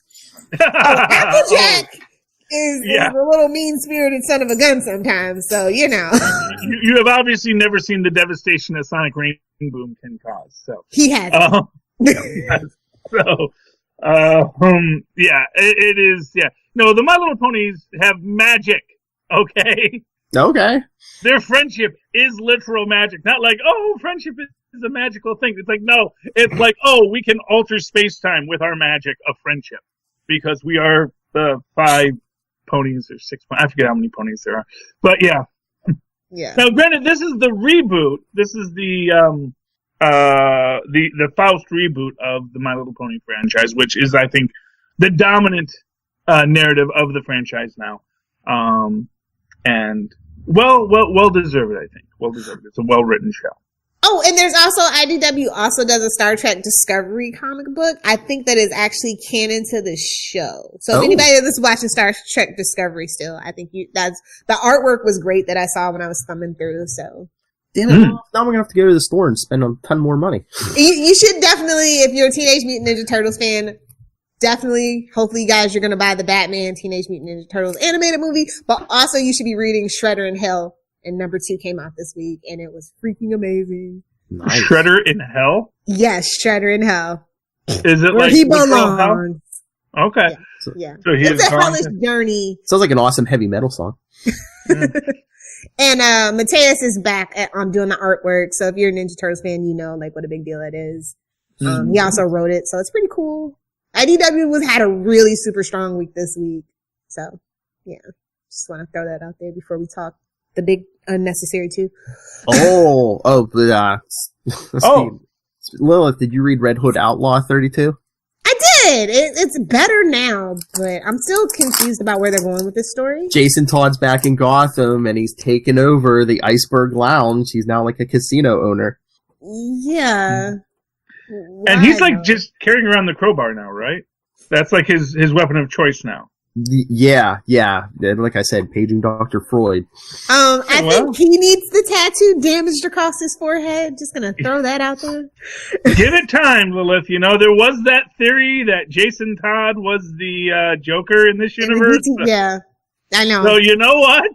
Applejack is a little mean-spirited son of a gun sometimes, so you have obviously never seen the devastation that Sonic Rain Boom can cause. So he has. It is. Yeah, no, the My Little Ponies have magic. Okay. Okay. Their friendship is literal magic, not like friendship is a magical thing. It's like no, it's like we can alter space-time with our magic of friendship because we are the 5 ponies or 6. I forget how many ponies there are, but yeah. Yeah. Now, granted, this is the reboot. This is the Faust reboot of the My Little Pony franchise, which is, I think, the dominant narrative of the franchise now, and well deserved. I think well deserved. It's a well written show. Oh, and there's also IDW also does a Star Trek Discovery comic book. I think that is actually canon to the show. So if anybody that's watching Star Trek Discovery still, I think that's the artwork was great that I saw when I was thumbing through. So damn it, now we're gonna have to go to the store and spend a ton more money. You should definitely, if you're a Teenage Mutant Ninja Turtles fan, definitely, hopefully you guys are gonna buy the Batman Teenage Mutant Ninja Turtles animated movie, but also you should be reading Shredder in Hell. And number 2 came out this week, and it was freaking amazing. Nice. Shredder in Hell? Yes, Shredder in Hell. Is it where like he belongs? Okay. Yeah. So it's a hellish journey. Sounds like an awesome heavy metal song. And Mateus is back on doing the artwork. So if you're a Ninja Turtles fan, you know like what a big deal it is. He also wrote it, so it's pretty cool. IDW had a really super strong week this week. So yeah, just want to throw that out there before we talk the big unnecessary too. Lilith, did you read Red Hood Outlaw 32? I did. It's better now, but I'm still confused about where they're going with this story. Jason Todd's back in Gotham, and he's taken over the Iceberg Lounge. He's now like a casino owner. Yeah. And he's like just carrying around the crowbar now, right? That's like his weapon of choice now. Yeah. Like I said, paging Dr. Freud. I think he needs the tattoo damaged across his forehead. Just gonna throw that out there. Give it time, Lilith. You know, there was that theory that Jason Todd was the Joker in this universe. Yeah, I know. So you know what?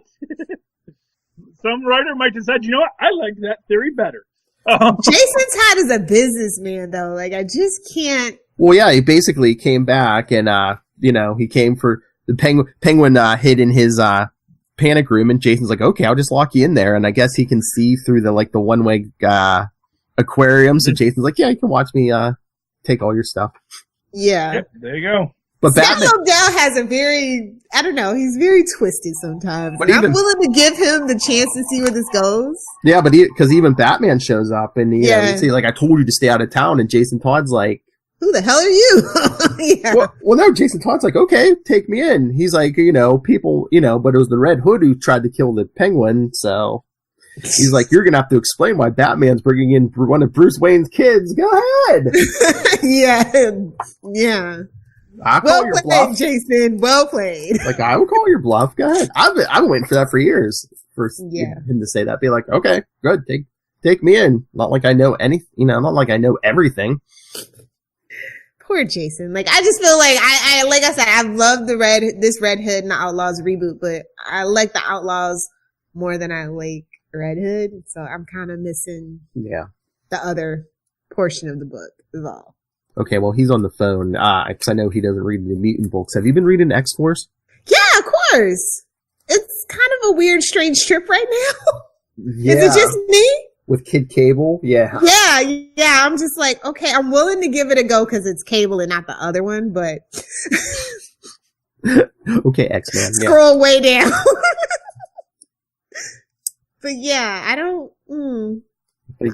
Some writer might decide, you know what? I like that theory better. Jason Todd is a businessman, though. Like, I just can't. Well, yeah, he basically came back and, he came for the penguin hid in his panic room, and Jason's like, okay, I'll just lock you in there. And I guess he can see through the one-way aquarium. So Jason's like, yeah, you can watch me take all your stuff. Yeah. Yep, there you go. But Samuel Dell has a very, I don't know, he's very twisted sometimes. But I'm willing to give him the chance to see where this goes. Yeah, but because even Batman shows up, and you see, like, I told you to stay out of town, and Jason Todd's like, who the hell are you? Yeah. Well, no, Jason Todd's like, okay, take me in. He's like, people, but it was the Red Hood who tried to kill the Penguin, so he's like, you're going to have to explain why Batman's bringing in one of Bruce Wayne's kids. Go ahead. Yeah. I'll call your bluff. Jason. Well played. Like, I will call your bluff. Go ahead. I've been waiting for that for years. For him to say that. Be like, okay, good. Take me in. Not like I know not like I know everything. Poor Jason. Like, I just feel like like I said, I've loved this Red Hood and the Outlaws reboot, but I like the Outlaws more than I like Red Hood. So I'm kind of missing the other portion of the book is all. Okay, well, he's on the phone, because I know he doesn't read the mutant books. Have you been reading X-Force? Yeah, of course. It's kind of a weird, strange trip right now. Yeah. Is it just me? With Kid Cable? Yeah. Yeah, I'm just like, okay, I'm willing to give it a go because it's Cable and not the other one, but... Okay, X-Men, Scroll way down. But yeah, I don't...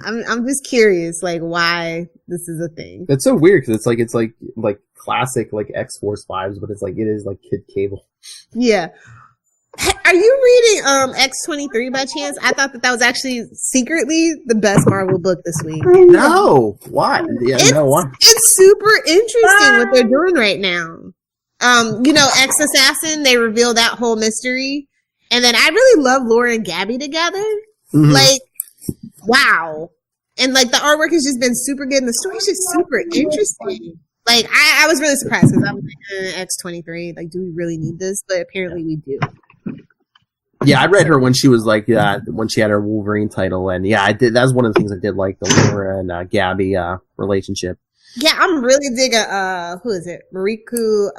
I'm just curious, like, why this is a thing. It's so weird because it's like classic like X-Force vibes, but it's like it is like Kid Cable. Yeah. Are you reading X-23 by chance? I thought that was actually secretly the best Marvel book this week. No, why? Yeah, why? It's super interesting what they're doing right now. X-Assassin, they revealed that whole mystery, and then I really love Laura and Gabby together. Mm-hmm. Like. Wow. And like the artwork has just been super good and the story's just super interesting. Like I was really surprised because I was like, X-23, like, do we really need this? But apparently we do. Yeah, I read her when she was like, when she had her Wolverine title, and I did. That was one of the things I did like, the Laura and Gabby relationship. Yeah, I'm really digging who is it? Mariku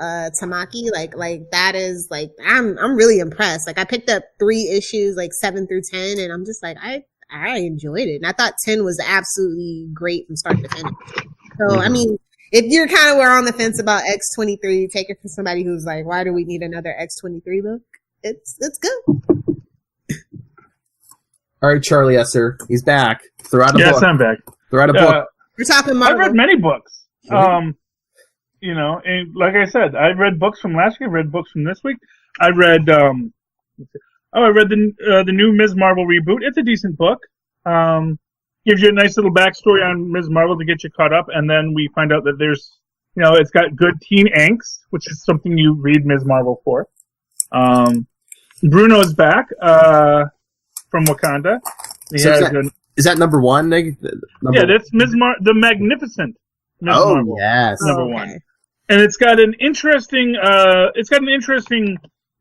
Tamaki. Like that is like I'm really impressed. Like I picked up 3 issues, like 7 through 10, and I'm just like I enjoyed it. And I thought 10 was absolutely great from start to finish. So, I mean, if you're kind of on the fence about X-23, take it from somebody who's like, why do we need another X-23 book? It's good. All right, Charlie Esser. He's back. Throw out a book. Yes, I'm back. Throw out a book. We're talking Marvel. I've read many books. And like I said, I've read books from last week. I've read books from this week. I read... I read the new Ms. Marvel reboot. It's a decent book. Gives you a nice little backstory on Ms. Marvel to get you caught up, and then we find out that there's, it's got good teen angst, which is something you read Ms. Marvel for. Bruno's back from Wakanda. Is that number 1? That's the Magnificent Ms. Marvel. Yes, number 1, and it's got an interesting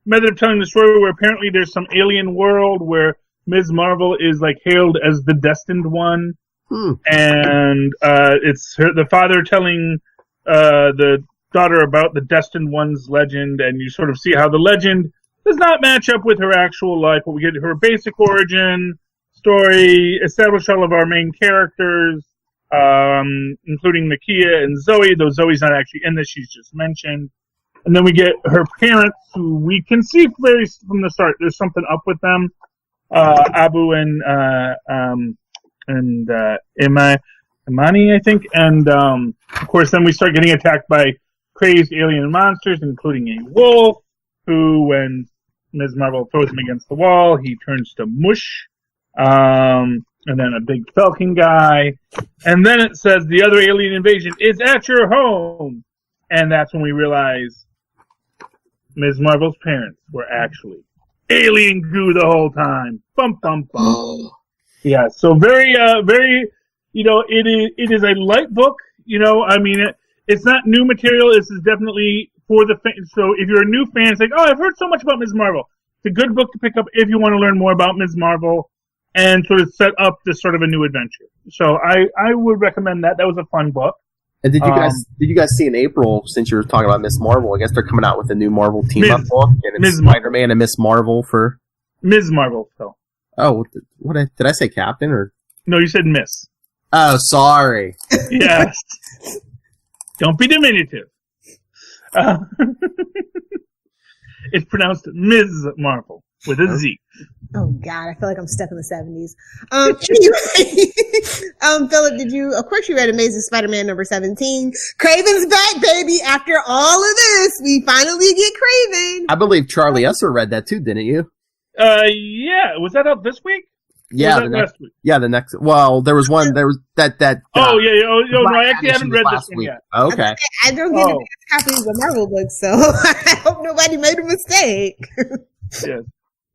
method of telling the story where apparently there's some alien world where Ms. Marvel is like hailed as the destined one, and it's the father telling the daughter about the destined one's legend, and you sort of see how the legend does not match up with her actual life, but we get her basic origin story, establish all of our main characters, including Nakia and Zoe, though Zoe's not actually in this, she's just mentioned. And then we get her parents, who we can see from the start. There's something up with them, Abu and Imani, I think. And of course, then we start getting attacked by crazed alien monsters, including a wolf, who, when Ms. Marvel throws him against the wall, he turns to mush. And then a big falcon guy. And then it says the other alien invasion is at your home. And that's when we realize Ms. Marvel's parents were actually alien goo the whole time. Bum, bum, bum. Yeah, so very, it is a light book. It's not new material. This is definitely for the fans. So if you're a new fan, it's like, oh, I've heard so much about Ms. Marvel. It's a good book to pick up if you want to learn more about Ms. Marvel and sort of set up this sort of a new adventure. So I would recommend that. That was a fun book. And did you guys see in April, since you were talking about Ms. Marvel, I guess they're coming out with a new Marvel team-up book, and it's Spider-Man and Ms. Marvel for Ms. Marvel, Phil. Oh, did I say Captain or? No, you said Miss. Oh, sorry. Yes. Don't be diminutive. It's pronounced Ms. Marvel with a Z. Oh God, I feel like I'm stuck in the 70s. Philip, of course you read Amazing Spider-Man number 17. Craven's back, baby. After all of this, we finally get Craven. I believe Charlie Esser read that too, didn't you? Yeah. Was that out this week? Yeah, last week? Yeah, the next. Well, there was one. There was that. Oh yeah. Oh no, I actually haven't read this one yet. Okay. I don't get copies of Marvel books, so I hope nobody made a mistake. Yes.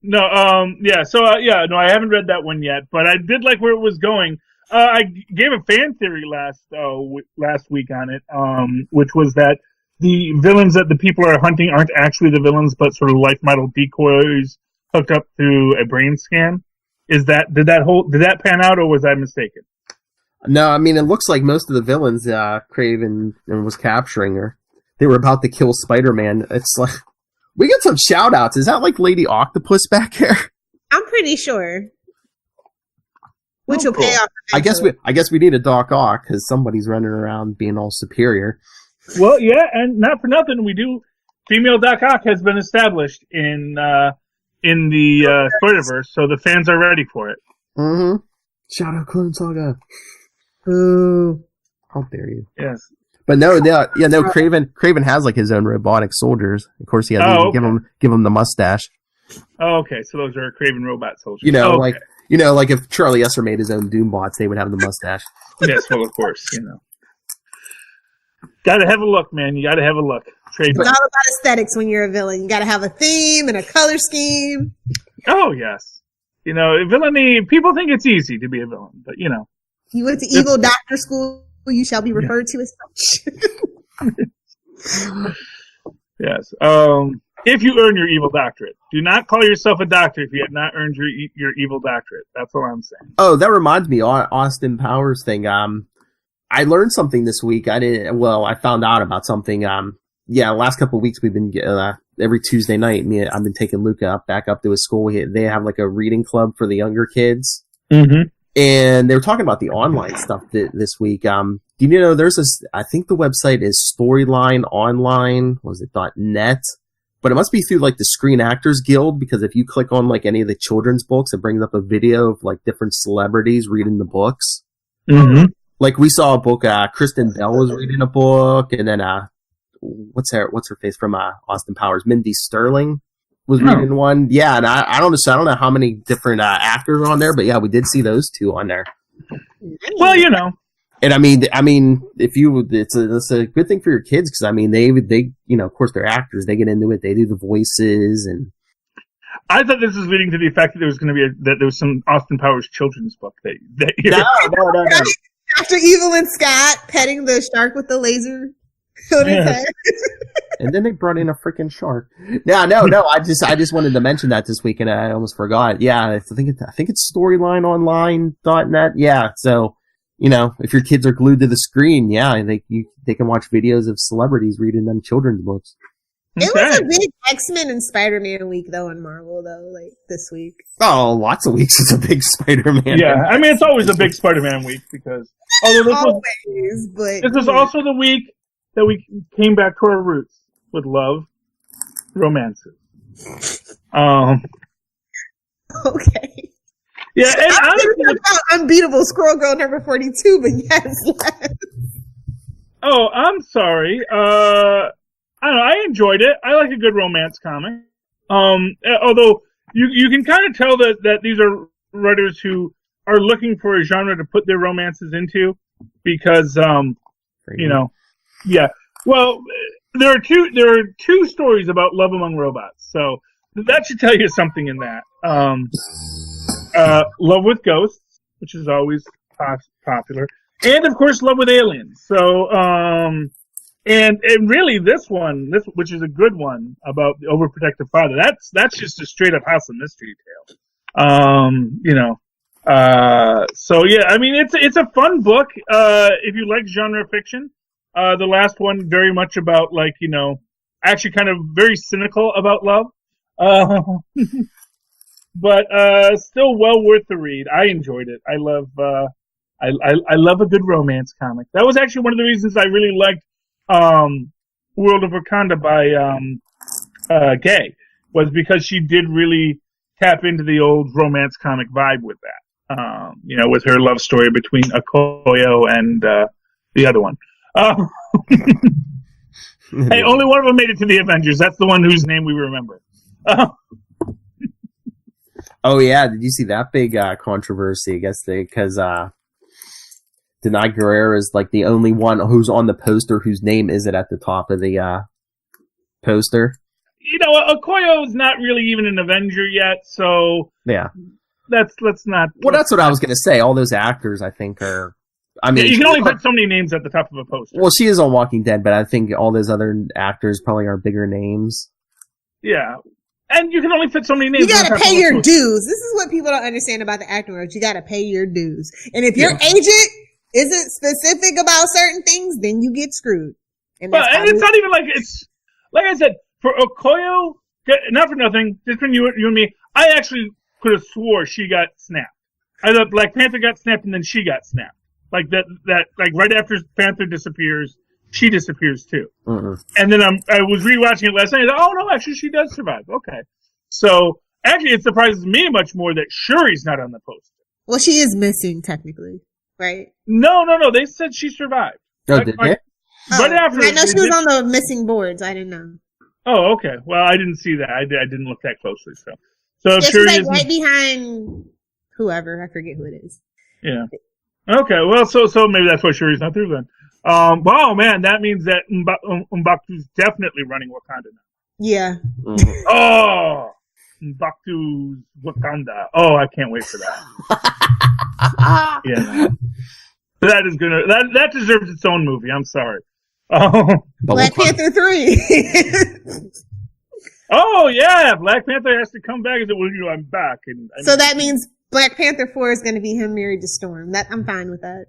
No. Yeah. So. No, I haven't read that one yet, but I did like where it was going. I gave a fan theory last week on it, which was that the villains that the people are hunting aren't actually the villains, but sort of life model decoys hooked up through a brain scan. Did that pan out, or was I mistaken? No, I mean, it looks like most of the villains Craven was capturing her. They were about to kill Spider-Man. It's like, we got some shout-outs. Is that like Lady Octopus back here? I'm pretty sure. Which will pay off. I guess we need a Doc Ock, because somebody's running around being all superior. Well, yeah, and not for nothing, female Doc Ock has been established in the Spider-Verse, so the fans are ready for it. Mm-hmm. Shout out Clone Saga. Ooh. How dare you? Yes. But no, Craven has like his own robotic soldiers. Of course, he has to give him the mustache. Oh, okay. So those are Craven robot soldiers. Like if Charlie Esser made his own Doombots, they would have the mustache. Yes, well, of course, Gotta have a look, man. You gotta have a look. It's all about aesthetics when you're a villain. You gotta have a theme and a color scheme. Oh, yes. Villainy, people think it's easy to be a villain, but You went to evil doctor school, you shall be referred to as such. Yes. If you earn your evil doctorate. Do not call yourself a doctor if you have not earned your evil doctorate. That's all I'm saying. Oh, that reminds me, Austin Powers thing. I learned something this week. I found out about something. Last couple of weeks we've been every Tuesday night. I've been taking Luca back up to his school. They have like a reading club for the younger kids, and they were talking about the online stuff this week. Do you know there's I think the website is Storyline Online. Was it .net? But it must be through like the Screen Actors Guild, because if you click on like any of the children's books, it brings up a video of like different celebrities reading the books. Mm-hmm. Like we saw a book, Kristen Bell was reading a book, and then what's her face from Austin Powers, Mindy Sterling was reading one. Yeah, and I don't know how many different actors are on there, but yeah, we did see those two on there. Well, And I mean, it's a good thing for your kids, because I mean they of course they're actors, they get into it, they do the voices, and I thought this was leading to the fact that there was going to be there was some Austin Powers children's book that no. After Evelyn Scott petting the shark with the laser on his head. And then they brought in a freaking shark. No. I just wanted to mention that this week, and I almost forgot. Yeah, I think it's StorylineOnline.net. Yeah, so if your kids are glued to the screen, yeah, they can watch videos of celebrities reading them children's books. It was a big X-Men and Spider-Man week, though, in Marvel, though, like, this week. Oh, lots of weeks it's a big Spider-Man. Yeah, I mean, it's always a big Spider-Man week, because this was also the week that we came back to our roots with love, romances. Okay. Yeah, and honestly, about Unbeatable Squirrel Girl number 42, but yes. Oh, I'm sorry. I don't know, I enjoyed it. I like a good romance comic. Although you can kind of tell that these are writers who are looking for a genre to put their romances into, because yeah. Well, there are two stories about love among robots, so that should tell you something in that. Love with Ghosts, which is always popular, and of course Love with Aliens. So and really this one, which is a good one about the overprotective father, that's just a straight up House of Mystery tale. So yeah, I mean it's a fun book if you like genre fiction. The last one very much about actually kind of very cynical about love. but still well worth the read. I enjoyed it. I love I love a good romance comic. That was actually one of the reasons I really liked World of Wakanda by Gay, was because she did really tap into the old romance comic vibe with that. With her love story between Okoye and the other one. Hey, only one of them made it to the Avengers. That's the one whose name we remember. Oh yeah, did you see that big controversy? I guess because Denai Guerrero is like the only one who's on the poster whose name isn't at the top of the poster. Okoye is not really even an Avenger yet, so yeah. Let's not. Well, that's what I was gonna say. All those actors, I think, are. I mean, you can only put so many names at the top of a poster. Well, she is on Walking Dead, but I think all those other actors probably are bigger names. Yeah. And you can only fit so many names. You gotta pay your dues. This is what people don't understand about the acting world. You gotta pay your dues. And if your agent isn't specific about certain things, then you get screwed. And it's not even like it's, like I said, for Okoye, not for nothing, just between you and me, I actually could have swore she got snapped. I thought Black Panther got snapped and then she got snapped. Like that, like right after Panther disappears, she disappears too. Mm-hmm. And then I was rewatching it last night. And I thought, oh no, actually she does survive. Okay, so actually it surprises me much more that Shuri's not on the poster. Well, she is missing technically, right? No. They said she survived. Oh, did they? Right after. I know she was on the missing boards. I didn't know. Oh, okay. Well, I didn't see that. I didn't look that closely. So Shuri is right behind whoever. I forget who it is. Yeah. Okay, well, so maybe that's why Shuri's not through then. Wow, man, that means that M'Baku's definitely running Wakanda now. Yeah. Mm-hmm. Oh, M'Baku's Wakanda. Oh, I can't wait for that. Yeah. That deserves its own movie. I'm sorry. Black Panther 3. Oh, yeah, Black Panther has to come back and say, well, I'm back. So that means Black Panther 4 is going to be him married to Storm. I'm fine with that.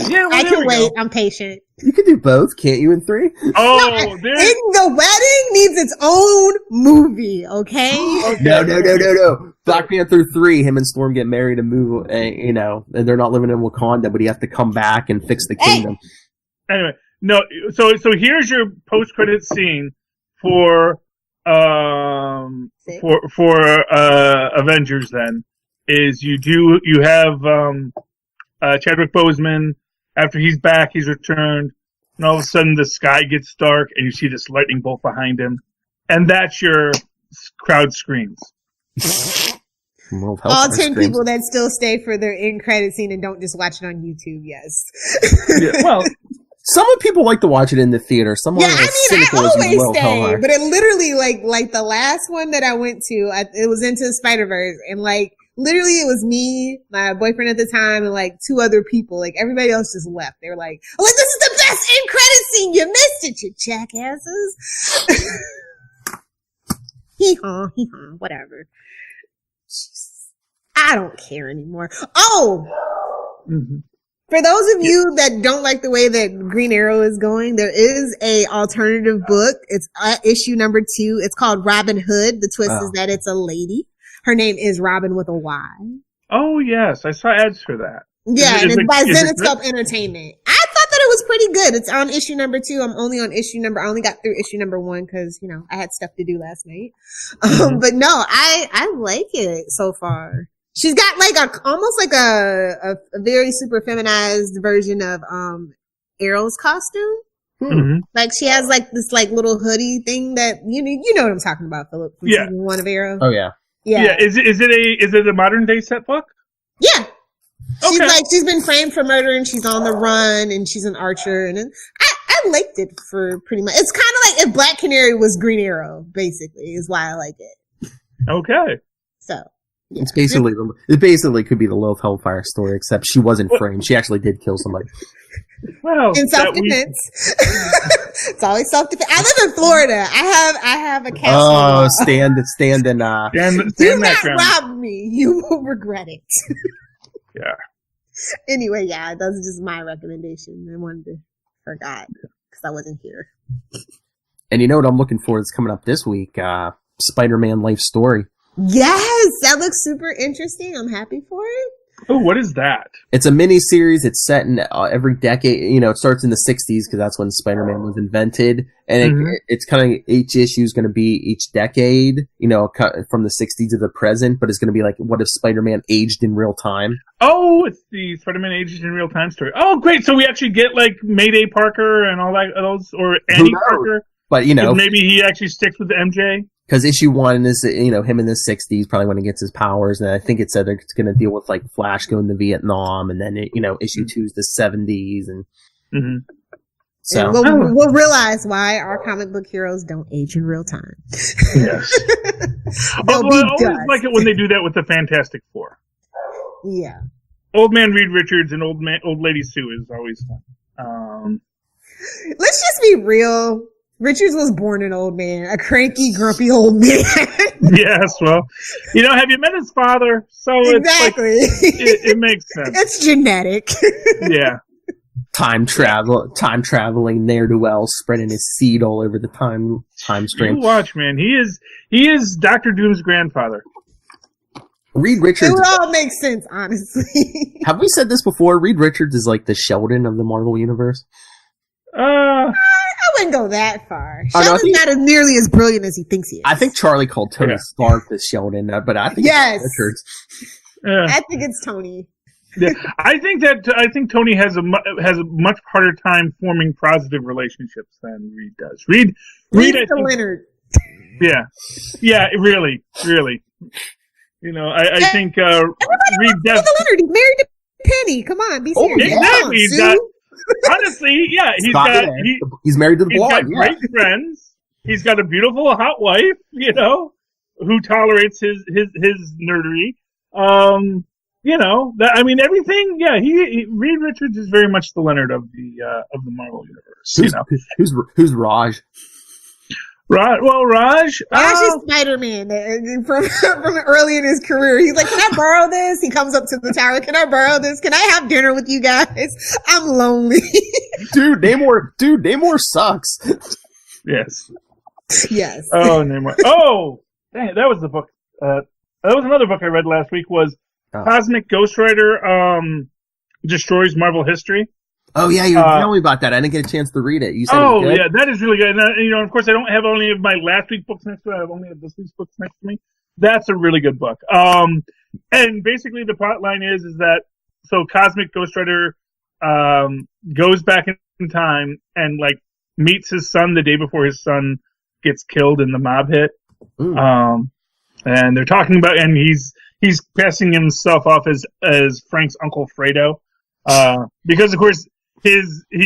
Yeah, well, I can wait. Go. I'm patient. You can do both, can't you, in 3? Oh, the wedding needs its own movie, okay? No. Black Panther 3, him and Storm get married and move, and they're not living in Wakanda, but he has to come back and fix the kingdom. Anyway, no, so here's your post-credit scene for Avengers then. Is you have Chadwick Boseman, after he's back, he's returned, and all of a sudden the sky gets dark and you see this lightning bolt behind him, and that's your crowd screams. All 10 people that still stay for their end credit scene and don't just watch it on YouTube, yes. Yeah, well, some people like to watch it in the theater. Some are cynical I as always well. Stay, but it literally like the last one that I went to, it was Into the Spider-Verse, and literally it was me, my boyfriend at the time, and 2 other people. Everybody else just left. They were like, "Oh, this is the best end credit scene. You missed it, you jackasses." Hee-haw, whatever. Jesus. I don't care anymore. Oh! Mm-hmm. For those of you that don't like the way that Green Arrow is going, there is a alternative book. It's issue number 2. It's called Robyn Hood. The twist is that it's a lady. Her name is Robyn with a Y. Oh, yes. I saw ads for that. Yeah, and it's by Zenescope Entertainment. I thought that it was pretty good. It's on issue number 2. I'm only on I only got through issue number 1 because, I had stuff to do last night. But no, I like it so far. She's got almost like a very super feminized version of Arrow's costume. Mm-hmm. She has this little hoodie thing that you know what I'm talking about, Philip. From season 1 of Arrow. Oh yeah. Yeah. Is it a modern day set book? Yeah. She's okay. She's been framed for murder and she's on the run and she's an archer and I liked it for pretty much. It's kind of like if Black Canary was Green Arrow, basically, is why I like it. Okay. So. Yeah. It basically could be the Loth Hellfire story, except she wasn't framed. She actually did kill somebody. Well, in self-defense. It's always self-defense. I live in Florida. I have a castle. Oh, stand in. Do not rob me. You will regret it. Yeah. Anyway, yeah, that's just my recommendation. I forgot because I wasn't here. And you know what I'm looking for that's coming up this week? Spider-Man Life Story. Yes, that looks super interesting. I'm happy for it. Oh, what is that? It's a mini-series. It's set in every decade. It starts in the 60s because that's when Spider-Man was invented. And it's kind of each issue is going to be each decade, from the 60s to the present. But it's going to be like, what if Spider-Man aged in real time? Oh, it's the Spider-Man aged in real time story. Oh, great. So we actually get like Mayday Parker and all that, those, or Annie Parker. But, maybe he actually sticks with MJ. Because issue 1 is, him in the 60s, probably when he gets his powers, and I think it said it's going to deal with, like, Flash going to Vietnam, and then, issue 2 is the 70s, and... So... And we'll realize why our comic book heroes don't age in real time. Yes. I always like it when they do that with the Fantastic Four. Yeah. Old Man Reed Richards and Old Lady Sue is always fun. Let's just be real. Richards was born an old man, a cranky, grumpy old man. Yes, well, have you met his father? So exactly, it makes sense. It's genetic. Yeah. Time traveling ne'er-do-well, spreading his seed all over the time stream. You watch, man. He is Dr. Doom's grandfather. Reed Richards. It would all make sense, honestly. Have we said this before? Reed Richards is like the Sheldon of the Marvel Universe. I wouldn't go that far. Sheldon's not as nearly as brilliant as he thinks he is. I think Charlie called Tony Stark the Sheldon, but I think it's Richards. I think it's Tony. Yeah, I think Tony has a much harder time forming positive relationships than Reed does. Reed, Leonard. Yeah, really. I think Reed does. Leonard, he's married to Penny. Come on, be serious. Exactly. He's got. Honestly, yeah, he's married to the blonde. He's got great friends. He's got a beautiful hot wife, who tolerates his nerdery. Everything. Yeah, Reed Richards is very much the Leonard of the Marvel universe. Who's Raj? Raj. Raj is Spider-Man from early in his career. He's like, "Can I borrow this?" He comes up to the tower. "Can I borrow this? Can I have dinner with you guys? I'm lonely." Dude, Namor sucks. Yes. Yes. Oh, Namor. Oh, dang, that was the book. That was another book I read last week. Was Cosmic Ghost Rider Destroys Marvel History. Oh yeah, you told me about that. I didn't get a chance to read it. You said it was good? Yeah, that is really good. And, of course, I don't have any of my last week's books next to me. I only have this week's books next to me. That's a really good book. And basically the plot line is that Cosmic Ghost Rider goes back in time and meets his son the day before his son gets killed in the mob hit. And they're talking about, and he's passing himself off as Frank's Uncle Fredo, because of course he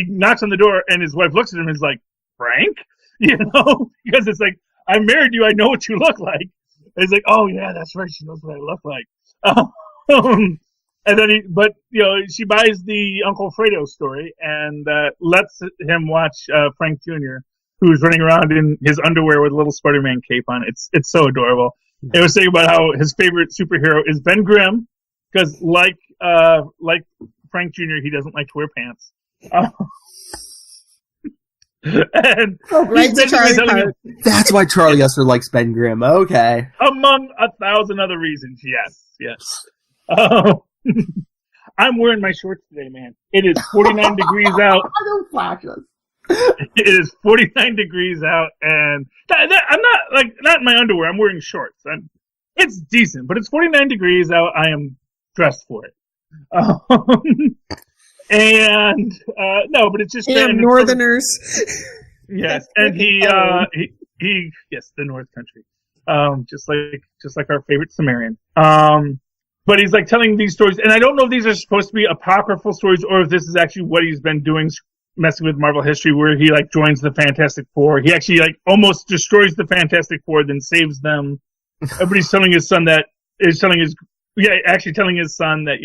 knocks on the door and his wife looks at him and is like, "Frank?" Because it's like, "I married you, I know what you look like." And he's like, "Oh yeah, that's right, she knows what I look like." And then she buys the Uncle Fredo story and lets him watch Frank Jr., who's running around in his underwear with a little Spider-Man cape on. It's so adorable. It was saying about how his favorite superhero is Ben Grimm, because like Frank Jr., he doesn't like to wear pants. And right to Charlie that's why Charlie Esser likes Ben Grimm. Okay. Among 1,000 other reasons, yes. I'm wearing my shorts today, man. It is 49 degrees out. I don't flash us. It is 49 degrees out, and I'm not in my underwear. I'm wearing shorts. It's decent, but it's 49 degrees out. I am dressed for it. And no, but it's just Northerners. Yes, and he yes, the North Country, just like our favorite Sumerian. But he's telling these stories, and I don't know if these are supposed to be apocryphal stories or if this is actually what he's been doing, messing with Marvel history, where he joins the Fantastic Four. He actually almost destroys the Fantastic Four, then saves them. But he's telling his son that telling his son that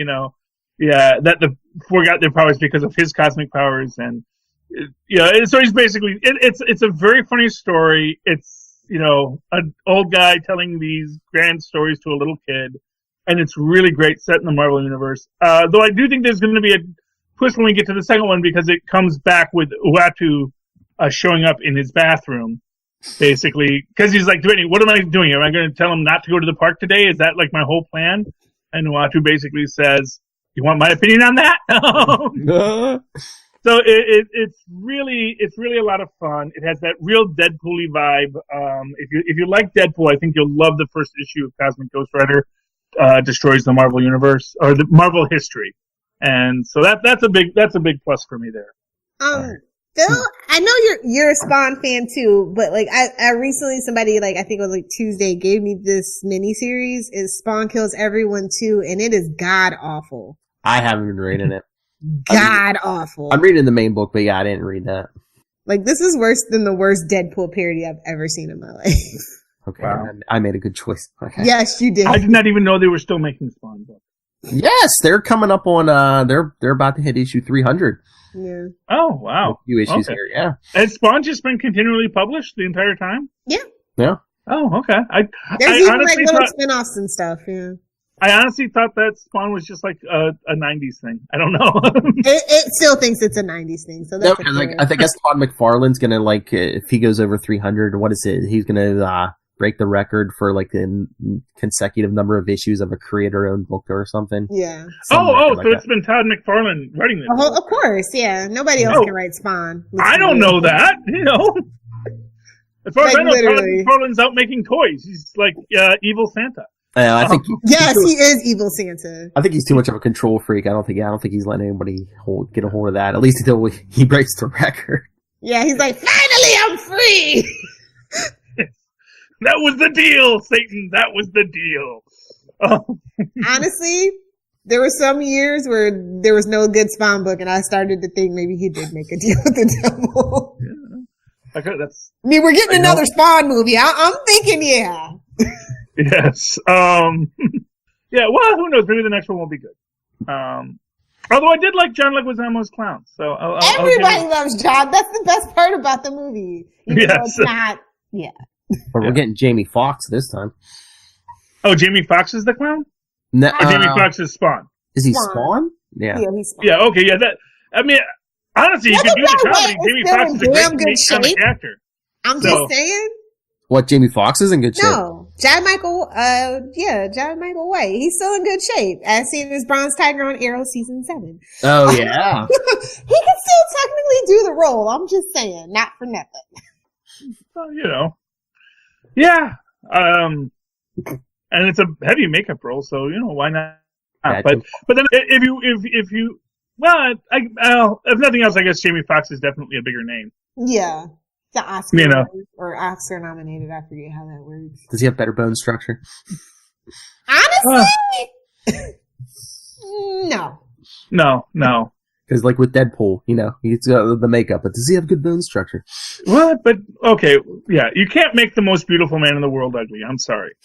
that the Four got their powers because of his cosmic powers, and so he's basically it's a very funny story. It's an old guy telling these grand stories to a little kid, and it's really great, set in the Marvel universe. Though I do think there's going to be a push when we get to the second one, because it comes back with Uatu showing up in his bathroom, basically, because he's like, Dwayne, what am I doing? Am I going to tell him not to go to the park today? Is that like my whole plan? And Uatu basically says, you want my opinion on that? So it's really a lot of fun. It has that real Deadpool-y vibe. If you like Deadpool, I think you'll love the first issue of Cosmic Ghost Rider Destroys the Marvel Universe, or the Marvel history. And so that's a big plus for me there. Phil, I know you're a Spawn fan too, but like I recently, somebody, like, I think it was like Tuesday, gave me this miniseries. Is Spawn Kills Everyone 2, and it is god awful. I haven't been reading it. God awful. I'm reading the main book, but yeah, I didn't read that. Like, this is worse than the worst Deadpool parody I've ever seen in my life. Okay, wow. I made a good choice. Okay. Yes, you did. I did not even know they were still making Spawn books. Yes, they're coming up on. They're about to hit issue 300. Yeah. Oh wow. A few issues here. Yeah. Has Spawn just been continually published the entire time? Yeah. Yeah. Oh, okay. There's even like little spin-offs and stuff. Yeah. I honestly thought that Spawn was just like a 90s thing. I don't know. it still thinks it's a 90s thing. So that's I guess Todd McFarlane's gonna, like, if he goes over 300, what is it? He's gonna break the record for like the consecutive number of issues of a creator-owned book or something. Yeah. So it's been Todd McFarlane writing this. Of course, yeah. Nobody else can write Spawn. I don't know that. As far as I know, Todd McFarlane's out making toys. He's like evil Santa. I think yes, he is evil Santa. I think he's too much of a control freak. I don't think he's letting anybody get a hold of that. At least until he breaks the record. Yeah, he's like, finally, I'm free. That was the deal, Satan. That was the deal. Honestly, there were some years where there was no good Spawn book, and I started to think maybe he did make a deal with the devil. Yeah. Okay, we're getting another Spawn movie. I'm thinking, yeah. Yes. Yeah, well, who knows? Maybe the next one will be good. Although I did like John Leguizamo's clowns. So everybody loves John. That's the best part about the movie. Even though it's not, yeah. But we're getting Jamie Foxx this time. Oh, Jamie Foxx is the clown? No, Jamie Foxx is Spawn. Is he Spawn? Yeah. Yeah, he's Spawn. Yeah, okay, yeah. I mean, honestly, you could do the comedy. Jamie Foxx is a great comic actor. I'm just saying. What, Jamie Foxx is in good shape? No. John Michael White. He's still in good shape, as seen as Bronze Tiger on Arrow Season 7. Oh, yeah. He can still technically do the role. I'm just saying. Not for nothing. Well, yeah. And it's a heavy makeup role, so, why not? But then if you well, if nothing else, I guess Jamie Foxx is definitely a bigger name. Yeah. The Oscar or Oscar nominated. I forget how that works. Does he have better bone structure? Honestly, no. Because like with Deadpool, he's got the makeup, but does he have good bone structure? What? But okay, yeah, you can't make the most beautiful man in the world ugly. I'm sorry.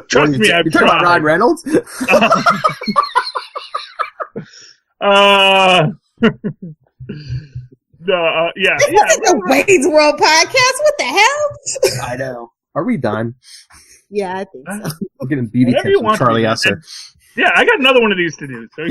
Trust me, I've tried. About Ryan Reynolds. Yeah. This isn't the Wayne's World podcast. What the hell? I know. Are we done? Yeah, I think so. We're getting beauty tips from Charlie Esser. Yeah, I got another one of these to do. So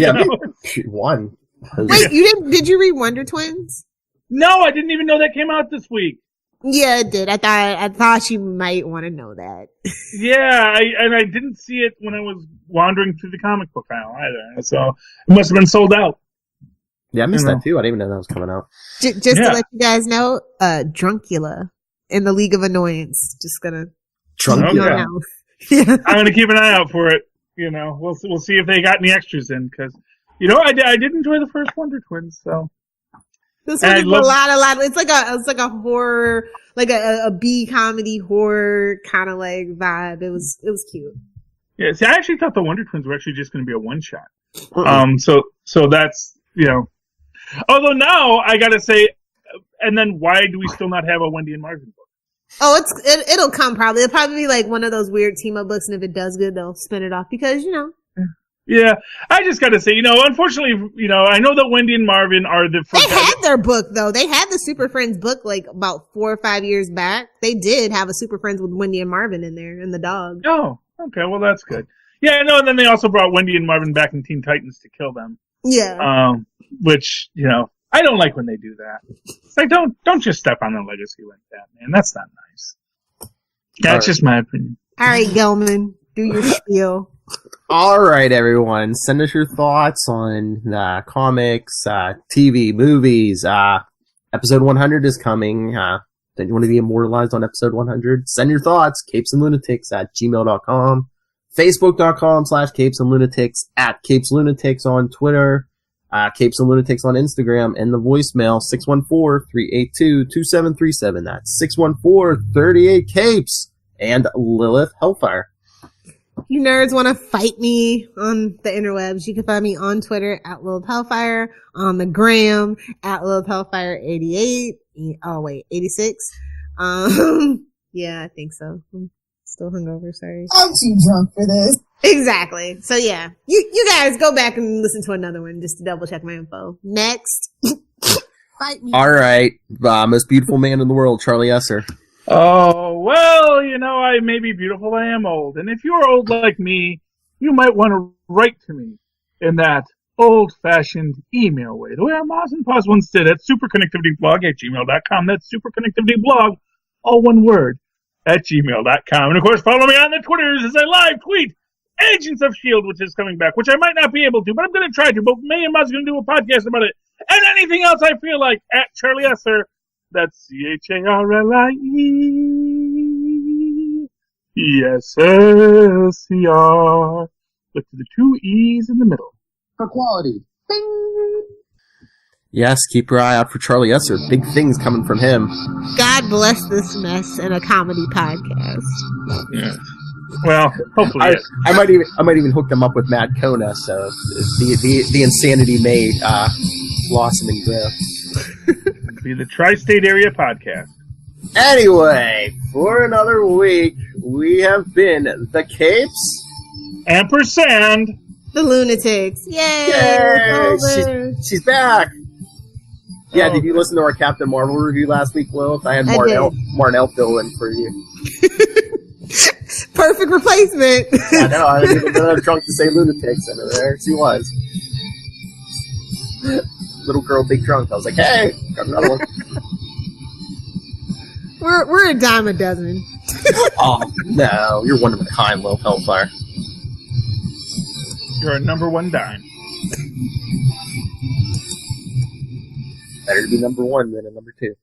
one. Wait, did you read Wonder Twins? No, I didn't even know that came out this week. Yeah, it did. I thought you might want to know that. Yeah, I didn't see it when I was wandering through the comic book aisle either. So it must have been sold out. Yeah, I missed that too. I didn't even know that was coming out. Just to let you guys know, Druncula in the League of Annoyance. Just gonna Druncula. Yeah. I'm gonna keep an eye out for it. We'll see if they got any extras in, because I did enjoy the first Wonder Twins. So this one is a lot. It's like a horror, like a B comedy horror kind of like vibe. It was cute. Yeah, see, I actually thought the Wonder Twins were actually just going to be a one shot. So that's Although now I gotta say, and then why do we still not have a Wendy and Marvin book? Oh, it'll come probably. It'll probably be like one of those weird team up books, and if it does good, they'll spin it off because Yeah, I just gotta say, unfortunately, I know that Wendy and Marvin are the. They had their book though. They had the Super Friends book like about 4 or 5 years back. They did have a Super Friends with Wendy and Marvin in there, and the dog. Oh, okay, well that's good. Yeah, I know. And then they also brought Wendy and Marvin back in Teen Titans to kill them. Yeah. Which I don't like when they do that. It's like, don't just step on the legacy like that, man. That's not nice. That's just my opinion. All right, Gelman, do your spiel. All right, everyone. Send us your thoughts on comics, TV, movies. Episode 100 is coming. Don't you want to be immortalized on episode 100? Send your thoughts. capesandlunatics at gmail.com. Facebook.com/capesandlunatics, at capeslunatics on Twitter. Capes and Lunatics on Instagram, and the voicemail 614-382-2737. That's 614-38-CAPES, and Lilith Hellfire. If you nerds want to fight me on the interwebs, you can find me on Twitter at Lilith Hellfire, on the gram at Lilith Hellfire 88. Oh wait, 86. Yeah, I think so. I'm still hungover, sorry. I'm too drunk for this. Exactly. So yeah, you guys go back and listen to another one just to double check my info. Next. Fight me. All right. Most beautiful man in the world, Charlie Esser. Oh, well, I may be beautiful, I am old. And if you're old like me, you might want to write to me in that old-fashioned email way, the way our Moz and Paz once did at superconnectivityblog@gmail.com. That's superconnectivityblog, all one word, at gmail.com. And, of course, follow me on the Twitters as I live tweet Agents of S.H.I.E.L.D., which is coming back, which I might not be able to, but I'm going to try to. Both me and Moz are going to do a podcast about it. And anything else I feel like, at Charlie Esser. That's CHARLIESSER. Look to the two E's in the middle. For quality. Bing! Yes, keep your eye out for Charlie Esser. Big things coming from him. God bless this mess and a comedy podcast. Yeah. Well, hopefully. I might even hook them up with Matt Kona, so the insanity may blossom and grow. Be the Tri-State Area Podcast. Anyway, for another week, we have been the Capes. Ampersand. The Lunatics. Yay! She's back. Yeah, did you listen to our Captain Marvel review last week, Lilith? I had Marnell fill in for you. Perfect replacement. I know, I didn't even know drunk to say Lunatics, and there she was. Little girl, big drunk. I was like, hey, got another one. We're a dime a dozen. Oh, no, you're one of a kind, Lil Hellfire. You're a number one dime. Better to be number one than a number two.